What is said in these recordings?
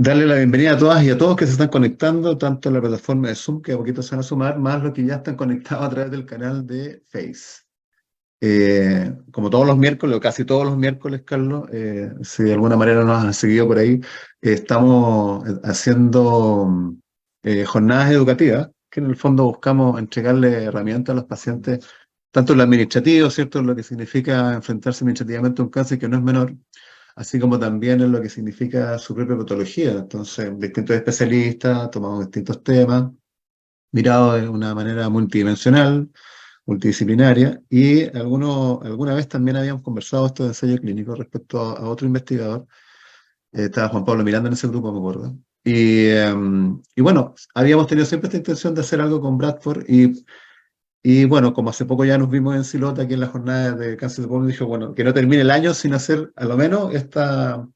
Darle la bienvenida a todas y a todos que se están conectando, tanto en la plataforma de Zoom, que a poquito se van a sumar, más los que ya están conectados a través del canal de Face. Como todos los miércoles, o casi todos los miércoles, Carlos, si de alguna manera nos han seguido por ahí, estamos haciendo jornadas educativas, que en el fondo buscamos entregarle herramientas a los pacientes, tanto en lo administrativo, ¿cierto? Lo que significa enfrentarse administrativamente a un cáncer que no es menor, así como también en lo que significa su propia patología. Entonces, distintos especialistas tomamos distintos temas, mirados de una manera multidimensional, multidisciplinaria, y alguna vez también habíamos conversado esto de ensayo clínico respecto a otro investigador. Estaba Juan Pablo Miranda en ese grupo, me acuerdo. Y bueno, habíamos tenido siempre esta intención de hacer algo con Bradford, y bueno, como hace poco ya nos vimos en Silota, aquí en la jornada de cáncer de pulmón, dije, bueno, que no termine el año sin hacer a lo menos esta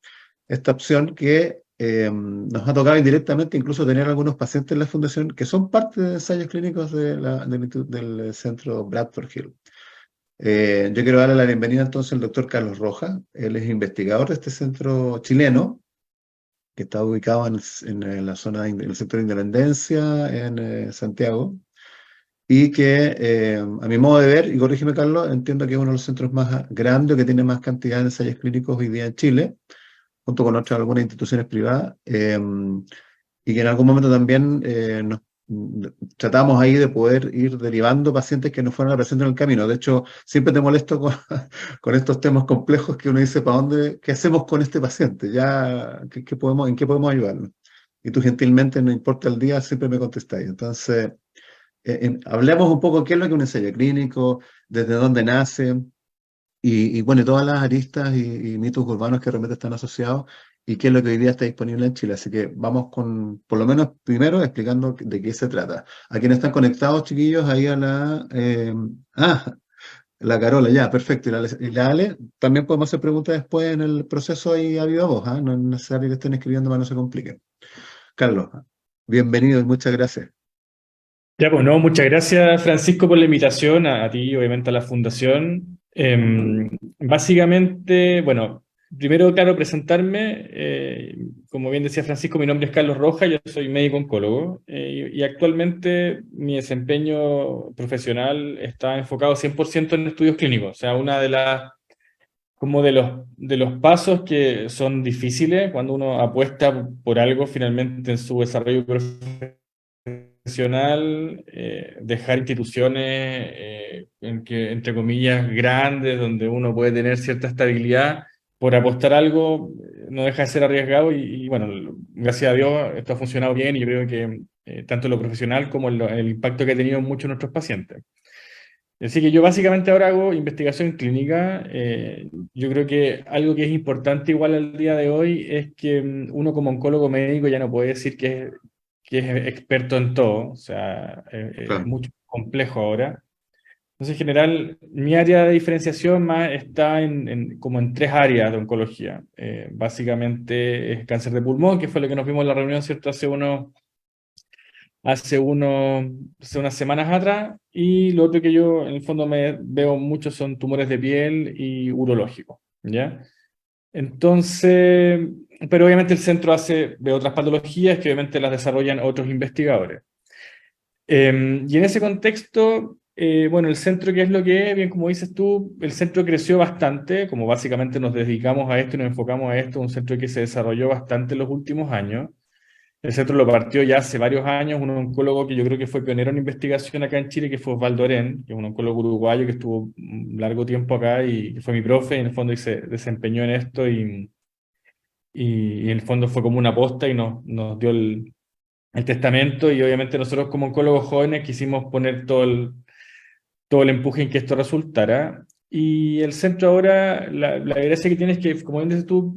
opción que nos ha tocado indirectamente incluso tener algunos pacientes en la fundación que son parte de ensayos clínicos del centro Bradford Hill. Yo quiero darle la bienvenida entonces al doctor Carlos Rojas. Él es investigador de este centro chileno, que está ubicado en la zona, en el sector de Independencia, en Santiago, y que a mi modo de ver, y corrígeme Carlos, entiendo que es uno de los centros más grandes, que tiene más cantidad de ensayos clínicos hoy día en Chile, junto con otras algunas instituciones privadas, y que en algún momento también tratamos ahí de poder ir derivando pacientes que nos fueran apareciendo en el camino. De hecho, siempre te molesto con, con estos temas complejos que uno dice, ¿para dónde, qué hacemos con este paciente? Ya, ¿en qué podemos ayudarlo? Y tú gentilmente, no importa el día, siempre me contestáis. Entonces, hablemos un poco qué es lo que es un ensayo clínico, desde dónde nace, y bueno, todas las aristas y mitos urbanos que realmente están asociados y qué es lo que hoy día está disponible en Chile. Así que vamos con, por lo menos primero, explicando de qué se trata. A quienes están conectados, chiquillos, ahí a ah, la Carola, ya, perfecto. Y la Ale, también podemos hacer preguntas después en el proceso ahí a viva voz, ¿ah? No es necesario que estén escribiendo para no se compliquen. Carlos, bienvenido y muchas gracias. Ya, pues no, muchas gracias Francisco por la invitación, a ti, obviamente a la Fundación. Básicamente, bueno, primero, claro, presentarme. Como bien decía Francisco, mi nombre es Carlos Rojas, yo soy médico oncólogo y actualmente mi desempeño profesional está enfocado 100% en estudios clínicos. O sea, una de las, como de los pasos que son difíciles cuando uno apuesta por algo finalmente en su desarrollo profesional, dejar instituciones en que, entre comillas, grandes, donde uno puede tener cierta estabilidad, por apostar algo, no deja de ser arriesgado y, bueno, gracias a Dios esto ha funcionado bien y yo creo que tanto en lo profesional como en el impacto que ha tenido en muchos de nuestros pacientes. Así que yo básicamente ahora hago investigación clínica. Yo creo que algo que es importante igual al día de hoy es que uno como oncólogo médico ya no puede decir que es experto en todo. O sea, es Claro. mucho más complejo ahora. Entonces, en general, mi área de diferenciación más está como en tres áreas de oncología. Básicamente es cáncer de pulmón, que fue lo que nos vimos en la reunión, ¿cierto? Hace unas semanas atrás, y lo otro que yo en el fondo me veo mucho son tumores de piel y urológicos, ¿ya? Entonces, pero obviamente el centro ve otras patologías que obviamente las desarrollan otros investigadores. Y en ese contexto, bueno, el centro, ¿qué es lo que es? Bien, como dices tú, el centro creció bastante, como básicamente nos dedicamos a esto y nos enfocamos a esto, un centro que se desarrolló bastante en los últimos años. El centro lo partió ya hace varios años un oncólogo que yo creo que fue pionero en investigación acá en Chile, que fue Osvaldo Orén, que es un oncólogo uruguayo que estuvo un largo tiempo acá y que fue mi profe, y en el fondo y se desempeñó en esto y en el fondo fue como una aposta y nos dio el testamento y obviamente nosotros como oncólogos jóvenes quisimos poner todo el empuje en que esto resultara. Y el centro ahora, la gracia que tiene es que, como bien dices tú,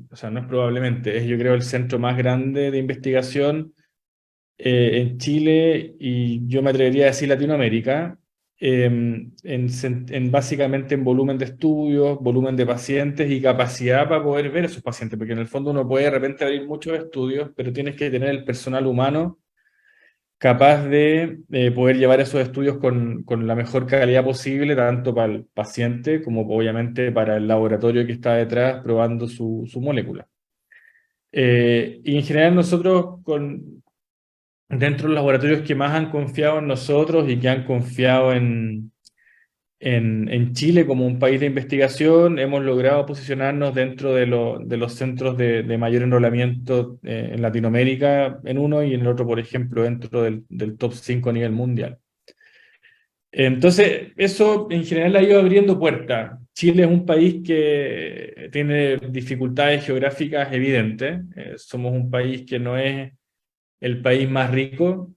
o sea, no es probablemente, es yo creo el centro más grande de investigación en Chile y yo me atrevería a decir Latinoamérica, básicamente en volumen de estudios, volumen de pacientes y capacidad para poder ver a esos pacientes, porque en el fondo uno puede de repente abrir muchos estudios, pero tienes que tener el personal humano capaz de poder llevar esos estudios con la mejor calidad posible, tanto para el paciente como obviamente para el laboratorio que está detrás probando su molécula. Y en general nosotros, dentro de los laboratorios que más han confiado en nosotros y que han confiado en Chile como un país de investigación, hemos logrado posicionarnos dentro de los centros de mayor enrolamiento en Latinoamérica en uno y en el otro, por ejemplo, dentro del top 5 a nivel mundial. Entonces, eso en general ha ido abriendo puertas. Chile es un país que tiene dificultades geográficas evidentes. Somos un país que no es el país más rico,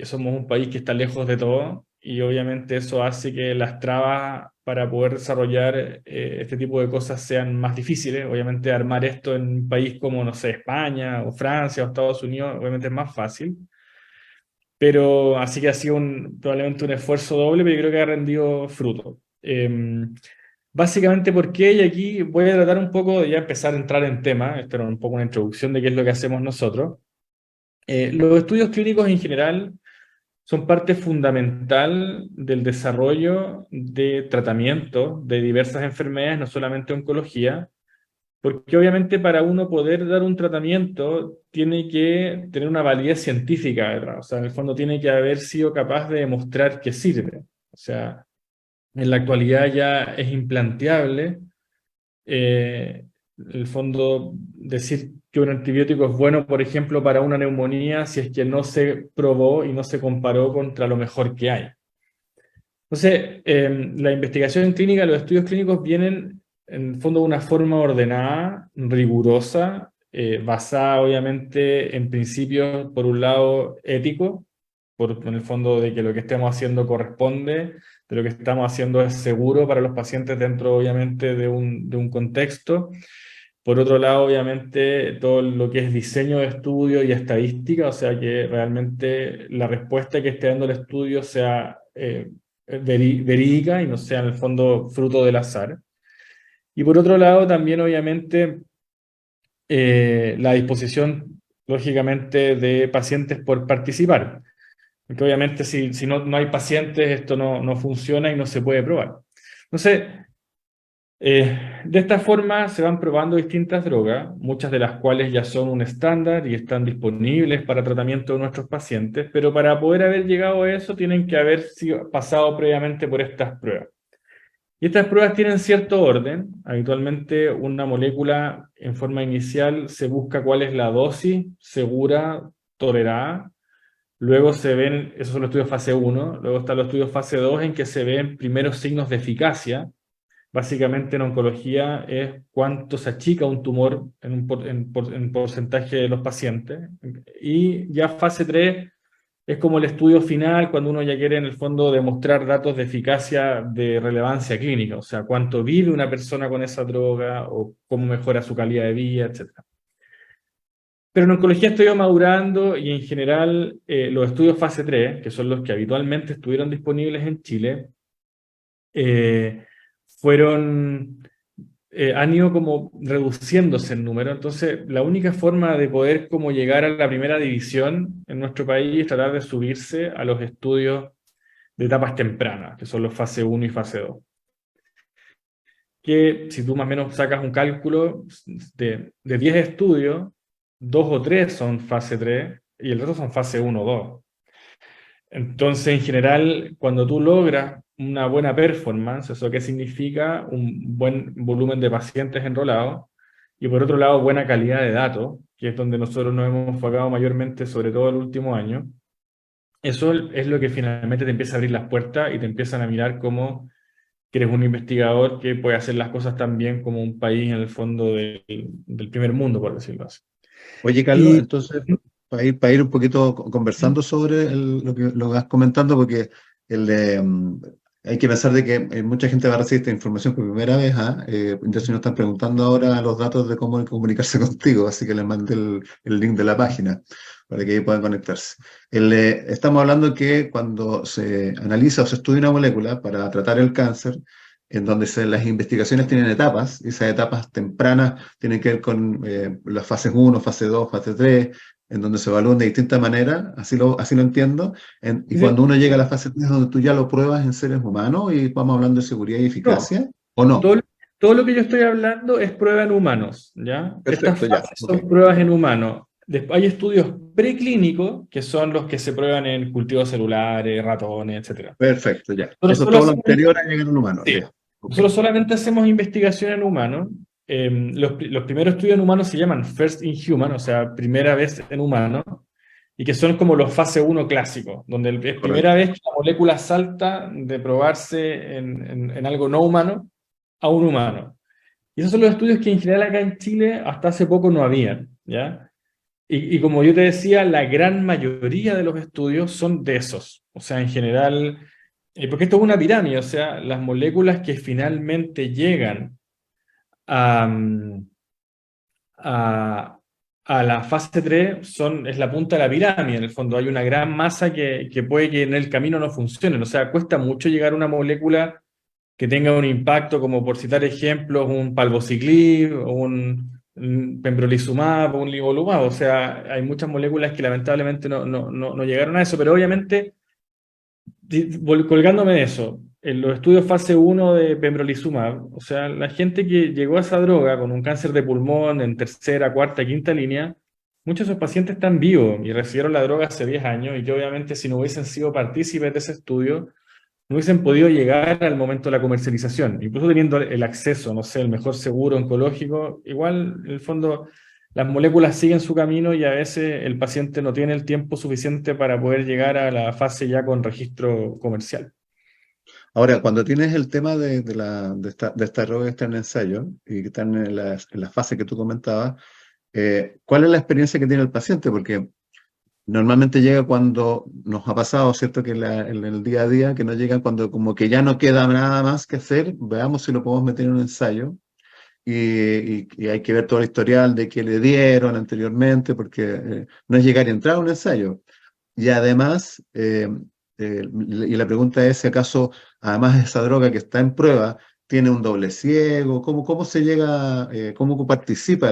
somos un país que está lejos de todo y obviamente eso hace que las trabas para poder desarrollar este tipo de cosas sean más difíciles. Obviamente armar esto en un país como, no sé, España o Francia o Estados Unidos, obviamente es más fácil. Pero así que ha sido probablemente un esfuerzo doble, pero yo creo que ha rendido fruto. Básicamente, ¿por qué? Y aquí voy a tratar un poco de ya empezar a entrar en tema, esto era un poco una introducción de qué es lo que hacemos nosotros. Los estudios clínicos en general son parte fundamental del desarrollo de tratamiento de diversas enfermedades, no solamente oncología, porque obviamente para uno poder dar un tratamiento tiene que tener una validez científica detrás, o sea, en el fondo tiene que haber sido capaz de demostrar que sirve. O sea, en la actualidad ya es implanteable en el fondo, decir que un antibiótico es bueno, por ejemplo, para una neumonía, si es que no se probó y no se comparó contra lo mejor que hay. Entonces, la investigación clínica, los estudios clínicos vienen, en el fondo, de una forma ordenada, rigurosa, basada, obviamente, en principios, por un lado, éticos, en el fondo de que lo que estemos haciendo corresponde, de lo que estamos haciendo es seguro para los pacientes dentro, obviamente, de un contexto. Por otro lado, obviamente, todo lo que es diseño de estudio y estadística, o sea, que realmente la respuesta que esté dando el estudio sea verídica y no sea, en el fondo, fruto del azar. Y por otro lado, también, obviamente, la disposición, lógicamente, de pacientes por participar. Porque obviamente si no hay pacientes, esto no funciona y no se puede probar. Entonces, de esta forma se van probando distintas drogas, muchas de las cuales ya son un estándar y están disponibles para tratamiento de nuestros pacientes, pero para poder haber llegado a eso tienen que haber pasado previamente por estas pruebas. Y estas pruebas tienen cierto orden. Habitualmente una molécula en forma inicial se busca cuál es la dosis segura, tolerada. Luego se ven, esos son los estudios fase 1, luego están los estudios fase 2 en que se ven primeros signos de eficacia. Básicamente en oncología es cuánto se achica un tumor en porcentaje de los pacientes. Y ya fase 3 es como el estudio final, cuando uno ya quiere en el fondo demostrar datos de eficacia de relevancia clínica, o sea, cuánto vive una persona con esa droga o cómo mejora su calidad de vida, etc. Pero en oncología estoy madurando y en general los estudios fase 3, que son los que habitualmente estuvieron disponibles en Chile, fueron, han ido como reduciéndose en número. Entonces, la única forma de poder como llegar a la primera división en nuestro país es tratar de subirse a los estudios de etapas tempranas, que son los fase 1 y fase 2. Que si tú más o menos sacas un cálculo de 10 estudios, 2 o 3 son fase 3 y el resto son fase 1 o 2. Entonces, en general, cuando tú logras una buena performance, ¿eso qué significa? Un buen volumen de pacientes enrolados y por otro lado, buena calidad de datos, que es donde nosotros nos hemos enfocado mayormente, sobre todo el último año. Eso es lo que finalmente te empieza a abrir las puertas y te empiezan a mirar como que eres un investigador que puede hacer las cosas tan bien como un país en el fondo del primer mundo, por decirlo así. Oye, Carlos, Y entonces, para ir un poquito conversando sobre lo que vas comentando, porque hay que pensar de que mucha gente va a recibir esta información por primera vez, ¿ah? Entonces nos están preguntando ahora los datos de cómo comunicarse contigo, así que les mandé el link de la página para que ahí puedan conectarse. Estamos hablando que cuando se analiza o se estudia una molécula para tratar el cáncer, en donde las investigaciones tienen etapas, y esas etapas tempranas tienen que ver con las fases 1, fase 2, fase 3, en donde se evalúan de distintas maneras, así lo entiendo, y cuando uno llega a la fase 3 donde tú ya lo pruebas en seres humanos y vamos hablando de seguridad y no, eficacia, ¿o todo, no? todo lo que yo estoy hablando es prueba en humanos, ¿ya? Estas Perfecto, ya. fases Ok. son pruebas en humanos. Hay estudios preclínicos, que son los que se prueban en cultivos celulares, ratones, etc. Perfecto, ya. Nosotros Eso es solo todo lo hacemos, anterior a llegar a un humano. sí, Ya. Ok. nosotros solamente hacemos investigación en humanos. Los primeros estudios en humanos se llaman First in Human, o sea, primera vez en humano, y que son como los fase 1 clásicos, donde es primera Correcto. vez que la molécula salta de probarse en algo no humano a un humano. Y esos son los estudios que en general acá en Chile hasta hace poco no habían, ¿ya? Y como yo te decía, la gran mayoría de los estudios son de esos. O sea, en general, porque esto es una pirámide, o sea, las moléculas que finalmente llegan a, a, a la fase 3 es la punta de la pirámide, en el fondo. Hay una gran masa que puede que en el camino no funcione. O sea, cuesta mucho llegar a una molécula que tenga un impacto, como por citar ejemplos, un palbociclib, o un pembrolizumab, o un nivolumab. O sea, hay muchas moléculas que lamentablemente no llegaron a eso, pero obviamente, colgándome de eso, en los estudios fase 1 de pembrolizumab, o sea, la gente que llegó a esa droga con un cáncer de pulmón en tercera, cuarta, quinta línea, muchos de esos pacientes están vivos y recibieron la droga hace 10 años y que obviamente si no hubiesen sido partícipes de ese estudio, no hubiesen podido llegar al momento de la comercialización, incluso teniendo el acceso, no sé, el mejor seguro oncológico, igual, en el fondo, las moléculas siguen su camino y a veces el paciente no tiene el tiempo suficiente para poder llegar a la fase ya con registro comercial. Ahora, cuando tienes el tema de esta droga que está en ensayo y que están en la fase que tú comentabas, ¿cuál es la experiencia que tiene el paciente? Porque normalmente llega cuando nos ha pasado, ¿cierto? Que en el día a día, que no llega cuando como que ya no queda nada más que hacer, veamos si lo podemos meter en un ensayo. Y hay que ver todo el historial de qué le dieron anteriormente, porque no es llegar y entrar a un ensayo. Y además, y la pregunta es si acaso, además de esa droga que está en prueba, tiene un doble ciego, ¿cómo se llega, cómo participa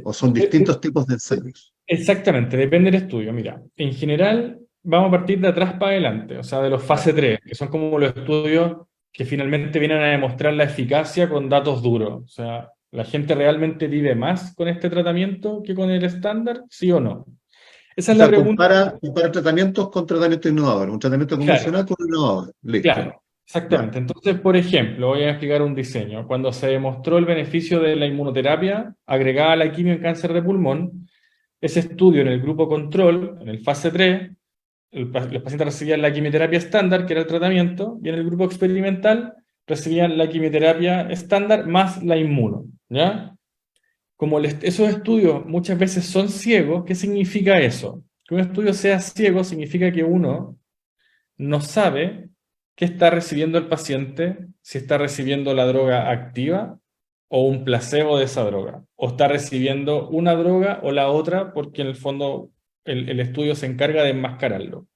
o son distintos tipos de ensayos? Exactamente, depende del estudio. Mira, en general vamos a partir de atrás para adelante, o sea, de los Ya, fase 3, que son como los estudios que finalmente vienen a demostrar la eficacia con datos duros. O sea, ¿la gente realmente vive más con este tratamiento que con el estándar? ¿Sí o no? Esa o es la sea, pregunta. compara tratamientos con tratamientos innovadores, un tratamiento Claro, convencional con un innovador. Listo, claro, ya. exactamente. Entonces, por ejemplo, voy a explicar un diseño. Cuando se demostró el beneficio de la inmunoterapia agregada a la quimio en cáncer de pulmón, ese estudio en el grupo control, en el fase 3, los pacientes recibían la quimioterapia estándar, que era el tratamiento, y en el grupo experimental recibían la quimioterapia estándar más la inmuno, ¿ya? Como esos estudios muchas veces son ciegos, ¿qué significa eso? Que un estudio sea ciego significa que uno no sabe qué está recibiendo el paciente, si está recibiendo la droga activa o un placebo de esa droga, o está recibiendo una droga o la otra porque en el fondo el estudio se encarga de enmascararlo.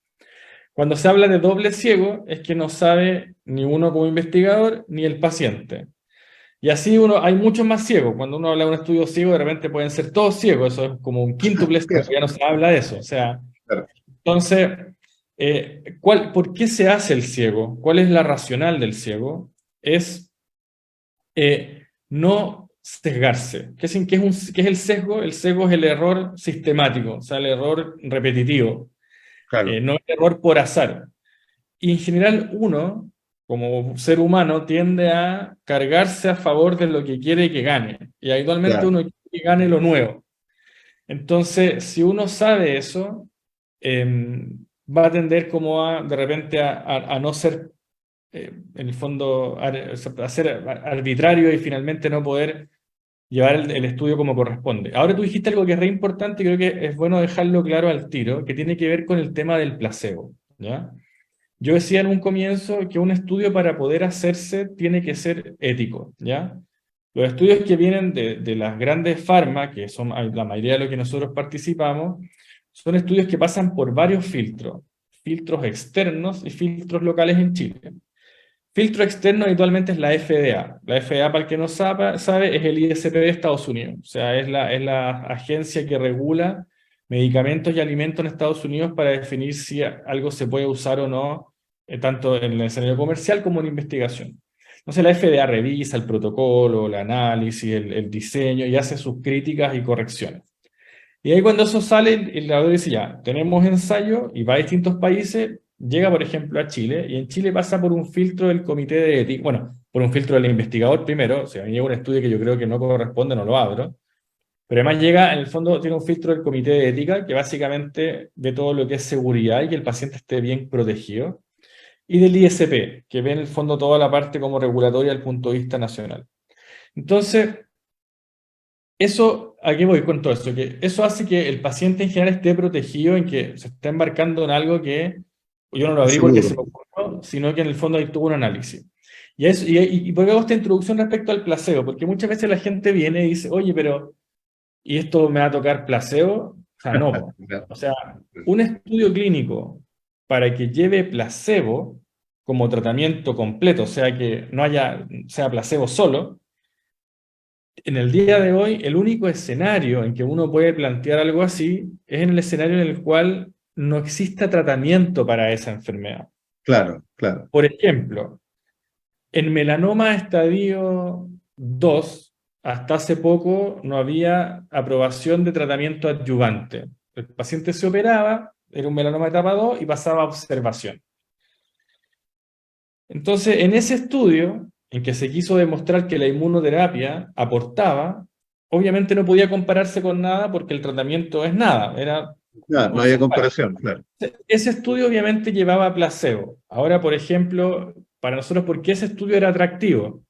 Cuando se habla de doble ciego, es que no sabe ni uno como investigador ni el paciente. Y así hay muchos más ciegos. Cuando uno habla de un estudio ciego, de repente pueden ser todos ciegos. Eso es como un quíntuple ciego. Claro, Ya no se habla de eso. O sea, claro, entonces, ¿por qué se hace el ciego? ¿Cuál es la racional del ciego? Es no sesgarse. ¿Qué es el sesgo? El sesgo es el error sistemático, o sea, el error repetitivo, claro, no el error por azar. Y en general uno, como ser humano, tiende a cargarse a favor de lo que quiere que gane. Y habitualmente claro. uno quiere que gane lo nuevo. Entonces, si uno sabe eso, va a tender como de repente a no ser, en el fondo, a ser arbitrario y finalmente no poder llevar el estudio como corresponde. Ahora tú dijiste algo que es re importante y creo que es bueno dejarlo claro al tiro, que tiene que ver con el tema del placebo, ¿ya? Yo decía en un comienzo que un estudio para poder hacerse tiene que ser ético, ¿ya? Los estudios que vienen de las grandes farmas, que son la mayoría de los que nosotros participamos, son estudios que pasan por varios filtros, filtros externos y filtros locales en Chile. Filtro externo habitualmente es la FDA. La FDA, para el que no sabe, es el ISP de Estados Unidos. O sea, es la agencia que regula medicamentos y alimentos en Estados Unidos para definir si algo se puede usar o no, tanto en el escenario comercial como en investigación. Entonces la FDA revisa el protocolo, el análisis, el diseño y hace sus críticas y correcciones. Y ahí cuando eso sale, el laboratorio dice, ya, tenemos ensayo y va a distintos países, llega por ejemplo a Chile, y en Chile pasa por un filtro del comité de ética, bueno, por un filtro del investigador primero, o sea, llega un estudio que yo creo que no corresponde, no lo abro, pero además llega, en el fondo, tiene un filtro del comité de ética que básicamente ve todo lo que es seguridad y que el paciente esté bien protegido, y del ISP, que ve en el fondo toda la parte como regulatoria desde el punto de vista nacional. Entonces, eso, ¿a qué voy con todo esto? Que eso hace que el paciente en general esté protegido en que se está embarcando en algo que yo no lo abrí porque se Seguro. me ocurrió, sino que en el fondo ahí tuvo un análisis. Y por qué hago esta introducción respecto al placebo, porque muchas veces la gente viene y dice, oye, pero ¿y esto me va a tocar placebo? O sea, no. Po. O sea, un estudio clínico para que lleve placebo como tratamiento completo, o sea, que no haya, sea placebo solo, en el día de hoy, el único escenario en que uno puede plantear algo así es en el escenario en el cual no exista tratamiento para esa enfermedad. Claro, claro. Por ejemplo, en melanoma estadio 2, hasta hace poco no había aprobación de tratamiento adyuvante. El paciente se operaba, era un melanoma etapa 2 y pasaba a observación. Entonces, en ese estudio, en que se quiso demostrar que la inmunoterapia aportaba, obviamente no podía compararse con nada porque el tratamiento es nada, era No había observar. comparación, claro. Ese estudio obviamente llevaba placebo. Ahora, por ejemplo, para nosotros, ¿por qué ese estudio era atractivo?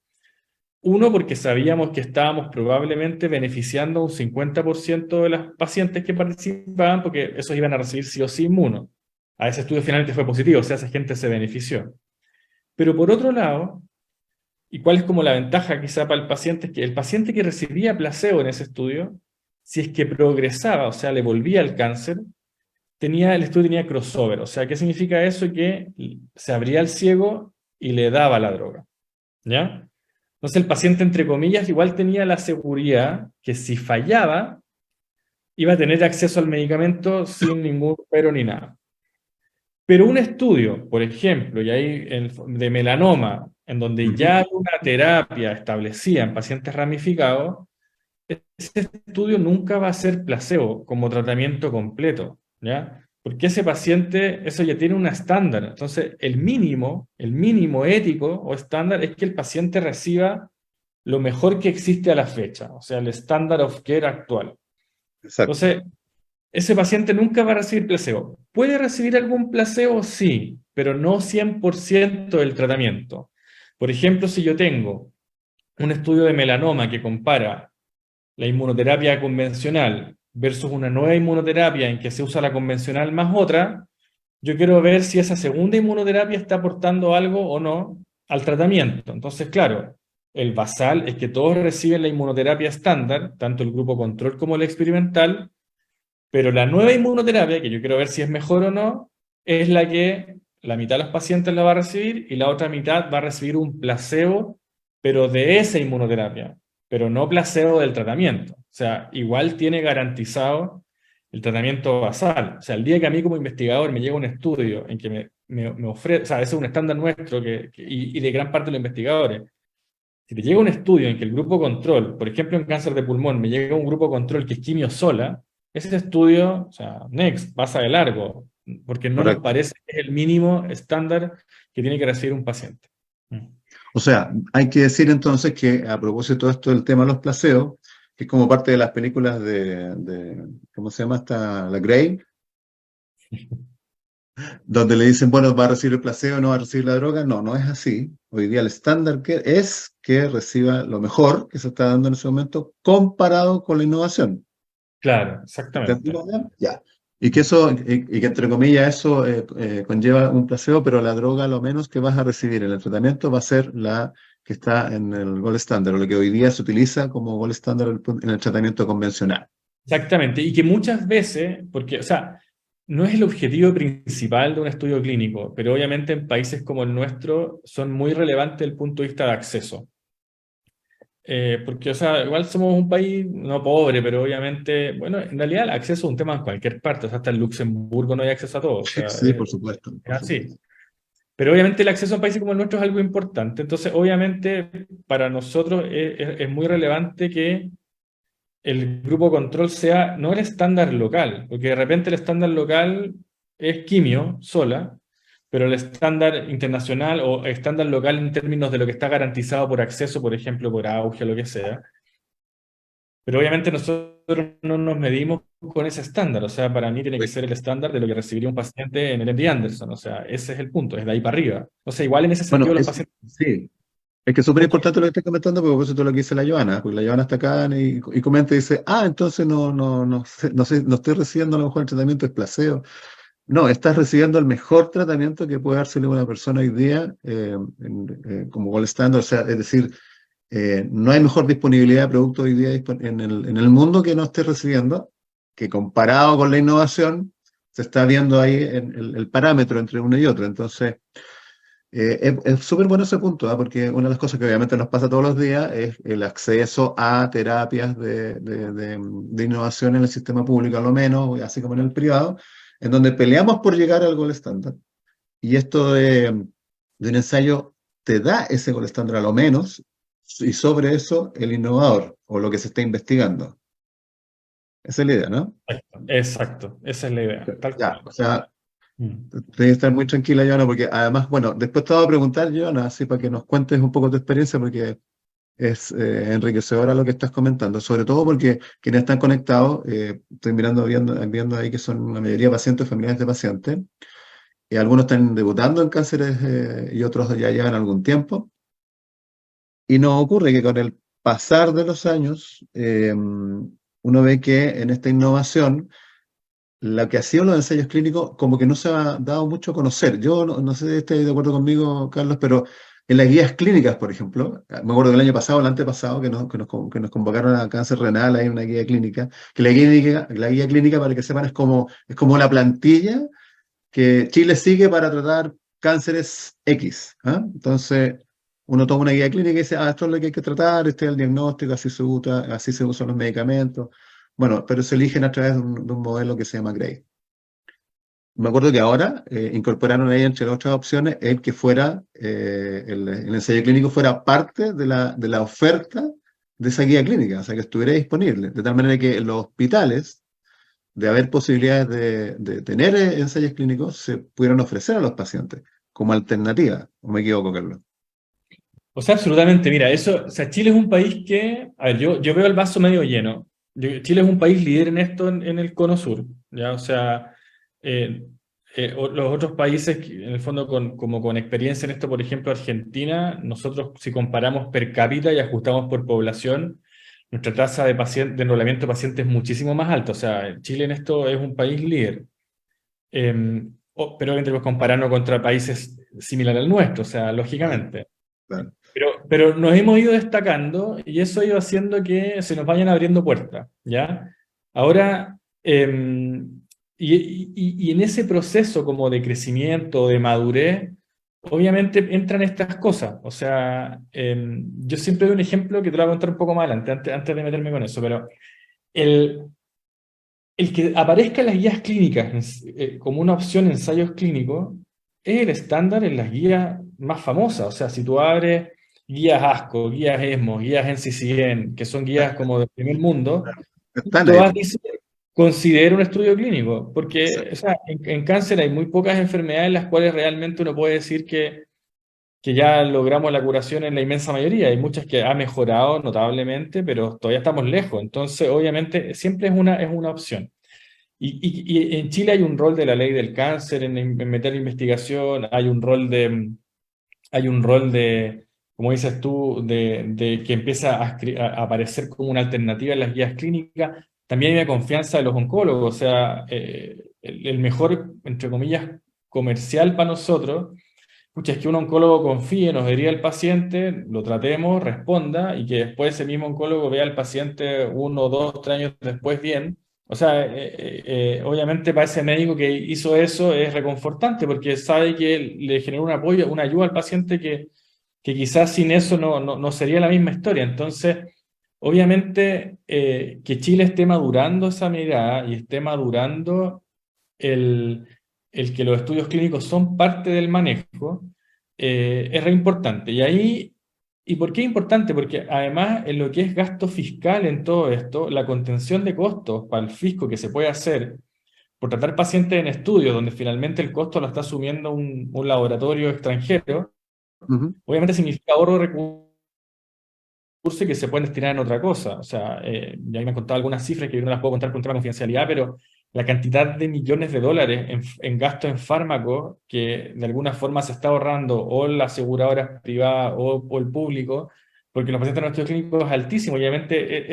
Uno, porque sabíamos que estábamos probablemente beneficiando a un 50% de las pacientes que participaban, porque esos iban a recibir sí o sí inmuno. A ese estudio finalmente fue positivo, o sea, esa gente se benefició. Pero por otro lado, ¿y cuál es como la ventaja quizá para el paciente? Es que el paciente que recibía placebo en ese estudio, si es que progresaba, o sea, le volvía el cáncer, el estudio tenía crossover. O sea, ¿qué significa eso? Que se abría el ciego y le daba la droga. ¿Ya? Entonces el paciente, entre comillas, igual tenía la seguridad que si fallaba, iba a tener acceso al medicamento sin ningún pero ni nada. Pero un estudio, por ejemplo, y ahí de melanoma, en donde Ujú. ya hay una terapia establecida en pacientes ramificados, ese estudio nunca va a ser placebo como tratamiento completo, ¿ya? Porque ese paciente, eso ya tiene un estándar. Entonces, el mínimo ético o estándar es que el paciente reciba lo mejor que existe a la fecha, o sea, el estándar of care actual. Exacto. Entonces, ese paciente nunca va a recibir placebo. ¿Puede recibir algún placebo? Sí, pero no 100% del tratamiento. Por ejemplo, si yo tengo un estudio de melanoma que compara la inmunoterapia convencional versus una nueva inmunoterapia en que se usa la convencional más otra, yo quiero ver si esa segunda inmunoterapia está aportando algo o no al tratamiento. Entonces, claro, el basal es que todos reciben la inmunoterapia estándar, tanto el grupo control como el experimental, pero la nueva inmunoterapia, que yo quiero ver si es mejor o no, es la que la mitad de los pacientes la va a recibir y la otra mitad va a recibir un placebo, pero de esa inmunoterapia, pero no placebo del tratamiento. O sea, igual tiene garantizado el tratamiento basal. O sea, el día que a mí como investigador me llega un estudio en que me ofrece, o sea, ese es un estándar nuestro y de gran parte de los investigadores. Si te llega un estudio en que el grupo control, por ejemplo en cáncer de pulmón, me llega un grupo control que es quimio sola, ese estudio, o sea, next, pasa de largo, porque no nos Correcto. parece que es el mínimo estándar que tiene que recibir un paciente. Mm. O sea, hay que decir entonces que a propósito de esto del tema de los placeos, que es como parte de las películas ¿cómo se llama esta? La Grey, donde le dicen, bueno, va a recibir el placebo, no va a recibir la droga. No, no es así. Hoy día el estándar que es que reciba lo mejor que se está dando en ese momento comparado con la innovación. Claro, exactamente. ¿Entendimos bien? Ya. Y que eso, y que entre comillas eso conlleva un placebo, pero la droga lo menos que vas a recibir en el tratamiento va a ser la que está en el gold standard, o lo que hoy día se utiliza como gold standard en el tratamiento convencional. Exactamente. Y que muchas veces, porque, o sea, no es el objetivo principal de un estudio clínico, pero obviamente en países como el nuestro son muy relevantes desde el punto de vista de acceso. Porque, o sea, igual somos un país no pobre, pero obviamente, bueno, en realidad el acceso es un tema en cualquier parte, o sea, hasta en Luxemburgo no hay acceso a todo, o sea, Sí, por supuesto, es por así. supuesto. Pero obviamente el acceso a un país como el nuestro es algo importante. Entonces, obviamente, para nosotros es muy relevante que el grupo control sea no el estándar local, porque de repente el estándar local es quimio sola, pero el estándar internacional o estándar local en términos de lo que está garantizado por acceso, por ejemplo, por auge o lo que sea. Pero obviamente nosotros no nos medimos con ese estándar, o sea, para mí tiene que ser el estándar de lo que recibiría un paciente en el MD Anderson, o sea, ese es el punto, es de ahí para arriba. O sea, igual en ese Bueno, sentido los pacientes... sí, es que es súper importante lo que estás comentando, porque por eso todo lo que dice la Joana, porque la Joana está acá y comenta y dice, entonces no estoy recibiendo a lo mejor el tratamiento es placebo. No, estás recibiendo el mejor tratamiento que puede dársele a una persona hoy día como gold standard, o sea, es decir, no hay mejor disponibilidad de productos hoy día en el mundo que no esté recibiendo, que comparado con la innovación, se está viendo ahí el parámetro entre uno y otro. Entonces, es súper bueno ese punto, porque una de las cosas que obviamente nos pasa todos los días es el acceso a terapias de innovación en el sistema público, a lo menos, así como en el privado, en donde peleamos por llegar al gold estándar. Y esto de un ensayo te da ese gold estándar a lo menos, y sobre eso el innovador o lo que se está investigando. Esa es la idea, ¿no? Exacto, esa es la idea, tal Ya, cual. o sea, Mm. tienes que estar muy tranquila, Joana, porque además, bueno, después te voy a preguntar, Joana, así para que nos cuentes un poco tu experiencia, porque es enriquecedora lo que estás comentando, sobre todo porque quienes están conectados, estoy viendo ahí que son la mayoría pacientes, familiares de pacientes, y algunos están debutando en cánceres y otros ya llevan algún tiempo. Y nos ocurre que con el pasar de los años, uno ve que en esta innovación, lo que hacían los ensayos clínicos como que no se ha dado mucho a conocer. Yo no sé si estáis de acuerdo conmigo, Carlos, pero en las guías clínicas, por ejemplo, me acuerdo del año pasado, el antepasado, que nos convocaron a cáncer renal, hay una guía clínica, que la guía clínica, para que sepan, es como la plantilla que Chile sigue para tratar cánceres X. ¿Ah? Entonces, uno toma una guía clínica y dice, esto es lo que hay que tratar, este es el diagnóstico, así se usan los medicamentos. Bueno, pero se eligen a través de un modelo que se llama GRADE. Me acuerdo que ahora incorporaron ahí entre otras opciones el que fuera, el ensayo clínico fuera parte de la oferta de esa guía clínica, o sea, que estuviera disponible, de tal manera que en los hospitales de haber posibilidades de tener ensayos clínicos, se pudieron ofrecer a los pacientes como alternativa. ¿O me equivoco, Carlos? O sea, absolutamente, mira, eso, o sea, Chile es un país que, a ver, yo veo el vaso medio lleno. Chile es un país líder en esto en el cono sur, ¿ya? O sea, eh, los otros países, en el fondo, como con experiencia en esto, por ejemplo, Argentina, nosotros si comparamos per cápita y ajustamos por población, nuestra tasa de enrolamiento de pacientes es muchísimo más alta. O sea, Chile en esto es un país líder. Pero obviamente pues, compararnos contra países similares al nuestro, o sea, Claro, lógicamente. claro. Pero nos hemos ido destacando y eso ha ido haciendo que se nos vayan abriendo puertas, ¿ya? Ahora, y en ese proceso como de crecimiento, de madurez, obviamente entran estas cosas. O sea, yo siempre doy un ejemplo que te lo voy a contar un poco más adelante, antes de meterme con eso, pero el, el que aparezca en las guías clínicas como una opción en ensayos clínicos es el estándar en las guías más famosas. O sea, si tú abres guías ASCO, guías ESMO, guías NCCN, que son guías como del primer mundo, Están ahí. todas dicen considera un estudio clínico, porque o sea, en cáncer hay muy pocas enfermedades en las cuales realmente uno puede decir que ya logramos la curación en la inmensa mayoría. Hay muchas que ha mejorado notablemente, pero todavía estamos lejos. Entonces, obviamente, siempre es una opción. Y en Chile hay un rol de la ley del cáncer en meter investigación, hay un rol de, como dices tú, de que empieza a aparecer como una alternativa en las guías clínicas. También hay una confianza de los oncólogos, o sea, el mejor, entre comillas, comercial para nosotros, pucha, es que un oncólogo confíe, nos vería el paciente, lo tratemos, responda, y que después ese mismo oncólogo vea al paciente 1, 2, 3 años después bien. O sea, obviamente para ese médico que hizo eso es reconfortante porque sabe que le generó un apoyo, una ayuda al paciente que quizás sin eso no sería la misma historia. Entonces, obviamente que Chile esté madurando esa mirada y esté madurando el, el que los estudios clínicos son parte del manejo, es re importante. ¿Y por qué es importante? Porque además en lo que es gasto fiscal en todo esto, la contención de costos para el fisco que se puede hacer por tratar pacientes en estudios, donde finalmente el costo lo está asumiendo un laboratorio extranjero, Ujú. obviamente significa ahorro de recursos que se pueden destinar en otra cosa. O sea, ya me han contado algunas cifras que yo no las puedo contar por un tema de confidencialidad, pero la cantidad de millones de dólares en gasto en fármacos que de alguna forma se está ahorrando o la aseguradora privada o el público, porque los pacientes en estudios clínicos es altísimo. Obviamente,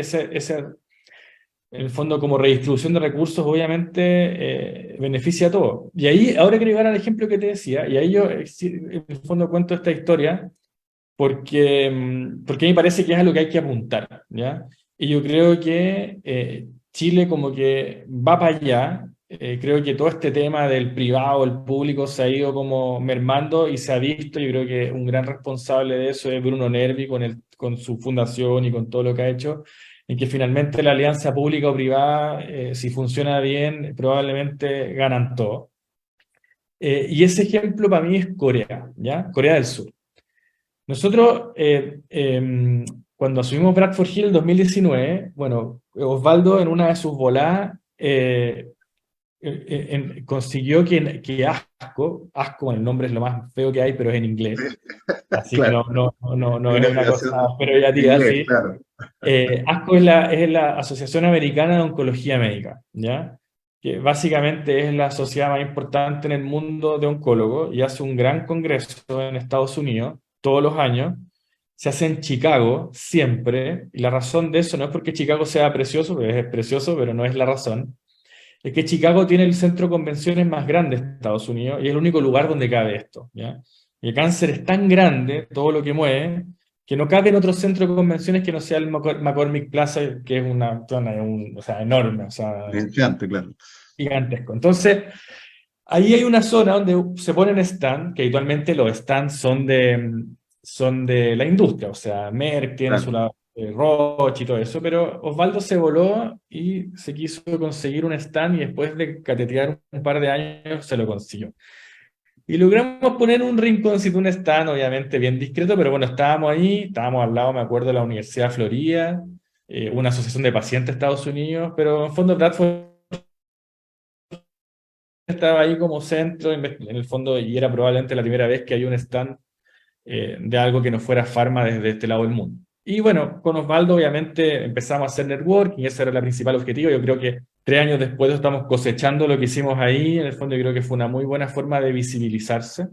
en el fondo, como redistribución de recursos, obviamente beneficia a todos. Y ahí, ahora quiero llegar al ejemplo que te decía, y ahí yo, sí, en el fondo, cuento esta historia porque a mí me parece que es a lo que hay que apuntar, ¿ya? Y yo creo que Chile como que va para allá. Creo que todo este tema del privado, el público, se ha ido como mermando y se ha visto. Yo creo que un gran responsable de eso es Bruno Nervi con su fundación y con todo lo que ha hecho, en que finalmente la alianza pública o privada, si funciona bien, probablemente ganan todo. Y ese ejemplo para mí es Corea, ¿ya? Corea del Sur. Nosotros, cuando asumimos Bradford Hill en 2019, bueno, Osvaldo en una de sus voladas consiguió que Asco, el nombre es lo más feo que hay, pero es en inglés, así que Claro, no hay es una una cosa creación en peyorativa, inglés, sí. claro. ASCO es la Asociación Americana de Oncología Médica, ¿ya? Que básicamente es la sociedad más importante en el mundo de oncólogos y hace un gran congreso en Estados Unidos todos los años. Se hace en Chicago siempre, y la razón de eso no es porque Chicago sea precioso, porque es precioso, pero no es la razón. Es que Chicago tiene el centro de convenciones más grande de Estados Unidos y es el único lugar donde cabe esto, ¿ya? Y el cáncer es tan grande, todo lo que mueve, que no cabe en otro centro de convenciones que no sea el McCormick Plaza, que es una zona o sea, enorme, o sea, Gigante, claro. gigantesco. Entonces, ahí hay una zona donde se ponen stand, que habitualmente los stands son de la industria, o sea, Merck tiene su Claro. lado, Roche y todo eso, pero Osvaldo se voló y se quiso conseguir un stand y después de catetear un par de años se lo consiguió. Y logramos poner un rinconcito, un stand, obviamente bien discreto, pero bueno, estábamos ahí, estábamos al lado, me acuerdo, de la Universidad de Florida, una asociación de pacientes de Estados Unidos, pero en fondo Bradford estaba ahí como centro, en el fondo, y era probablemente la primera vez que hay un stand de algo que no fuera farma desde este lado del mundo. Y bueno, con Osvaldo obviamente empezamos a hacer networking y ese era el principal objetivo. Yo creo que 3 años después estamos cosechando lo que hicimos ahí. En el fondo yo creo que fue una muy buena forma de visibilizarse.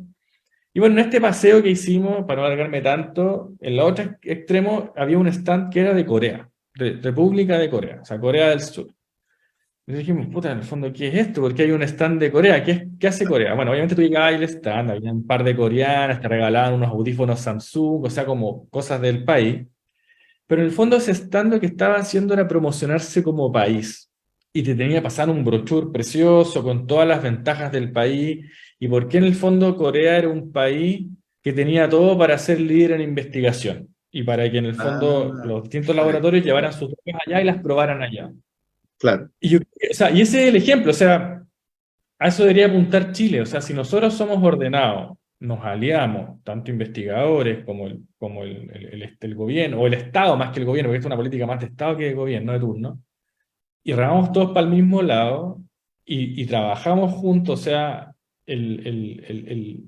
Y bueno, en este paseo que hicimos, para no alargarme tanto, en el otro extremo había un stand que era de Corea, República de Corea, o sea, Corea del Sur. Y dijimos, puta, en el fondo, ¿qué es esto? Porque hay un stand de Corea. ¿Qué hace Corea? Bueno, obviamente tú llegabas al stand, había un par de coreanas, te regalaban unos audífonos Samsung, o sea, como cosas del país. Pero en el fondo ese stand lo que estaba haciendo era promocionarse como país. Y te tenía pasar un brochure precioso con todas las ventajas del país. Y por qué en el fondo Corea era un país que tenía todo para ser líder en investigación. Y para que en el fondo Ah, los distintos perfecto. laboratorios llevaran sus drogas allá y las probaran allá. Claro. O sea, y ese es el ejemplo, o sea, a eso debería apuntar Chile. O sea, si nosotros somos ordenados, nos aliamos, tanto investigadores como el gobierno, o el Estado más que el gobierno, porque esto es una política más de Estado que de gobierno, de turno, y remamos todos para el mismo lado y trabajamos juntos, o sea, el, el, el, el-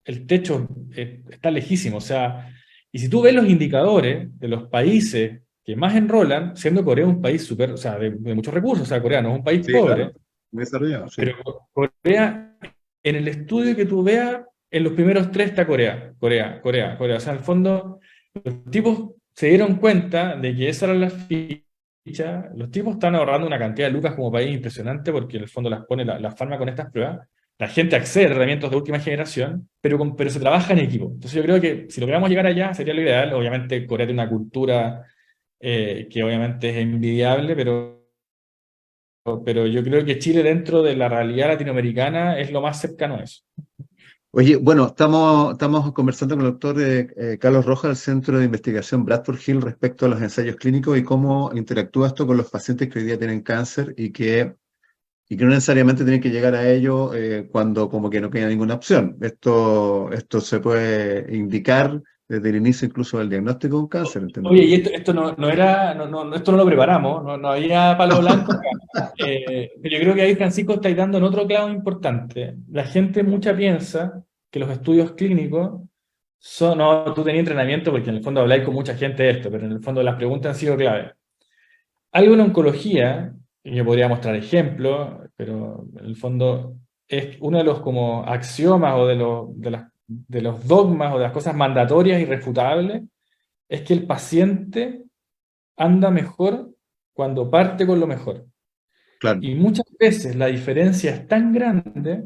el techo está lejísimo. O sea, y si tú ves los indicadores de los países que más enrolan, siendo Corea un país súper, o sea, de muchos recursos, o sea, Corea no es un país Sí, pobre, claro. Muy desarrollado, sí. pero Corea, en el estudio que tú veas, en los primeros tres está Corea, Corea, Corea, Corea. O sea, en el fondo, los tipos se dieron cuenta de que esa era la ficha. Los tipos están ahorrando una cantidad de lucas como país impresionante porque en el fondo las pone la farma con estas pruebas. La gente accede a tratamientos de última generación, pero se trabaja en equipo. Entonces yo creo que si logramos llegar allá sería lo ideal. Obviamente Corea tiene una cultura que obviamente es envidiable, pero yo creo que Chile dentro de la realidad latinoamericana es lo más cercano a eso. Oye, bueno, estamos conversando con el doctor Carlos Rojas del Centro de Investigación Bradford Hill respecto a los ensayos clínicos y cómo interactúa esto con los pacientes que hoy día tienen cáncer y que y que no necesariamente tienen que llegar a ello cuando como que no queda ninguna opción. Esto se puede indicar desde el inicio incluso del diagnóstico de un cáncer, entiendo. Oye, y esto no era, esto no lo preparamos, no había palo blanco acá. Pero yo creo que ahí, Francisco, estáis dando en otro clavo importante. La gente mucha piensa que los estudios clínicos son, no, tú tenías entrenamiento porque en el fondo habláis con mucha gente de esto, pero en el fondo las preguntas han sido clave. Algo en oncología, y yo podría mostrar ejemplos, pero en el fondo es uno de los como axiomas o de los dogmas o de las cosas mandatorias y refutables, es que el paciente anda mejor cuando parte con lo mejor. Claro, Y muchas veces la diferencia es tan grande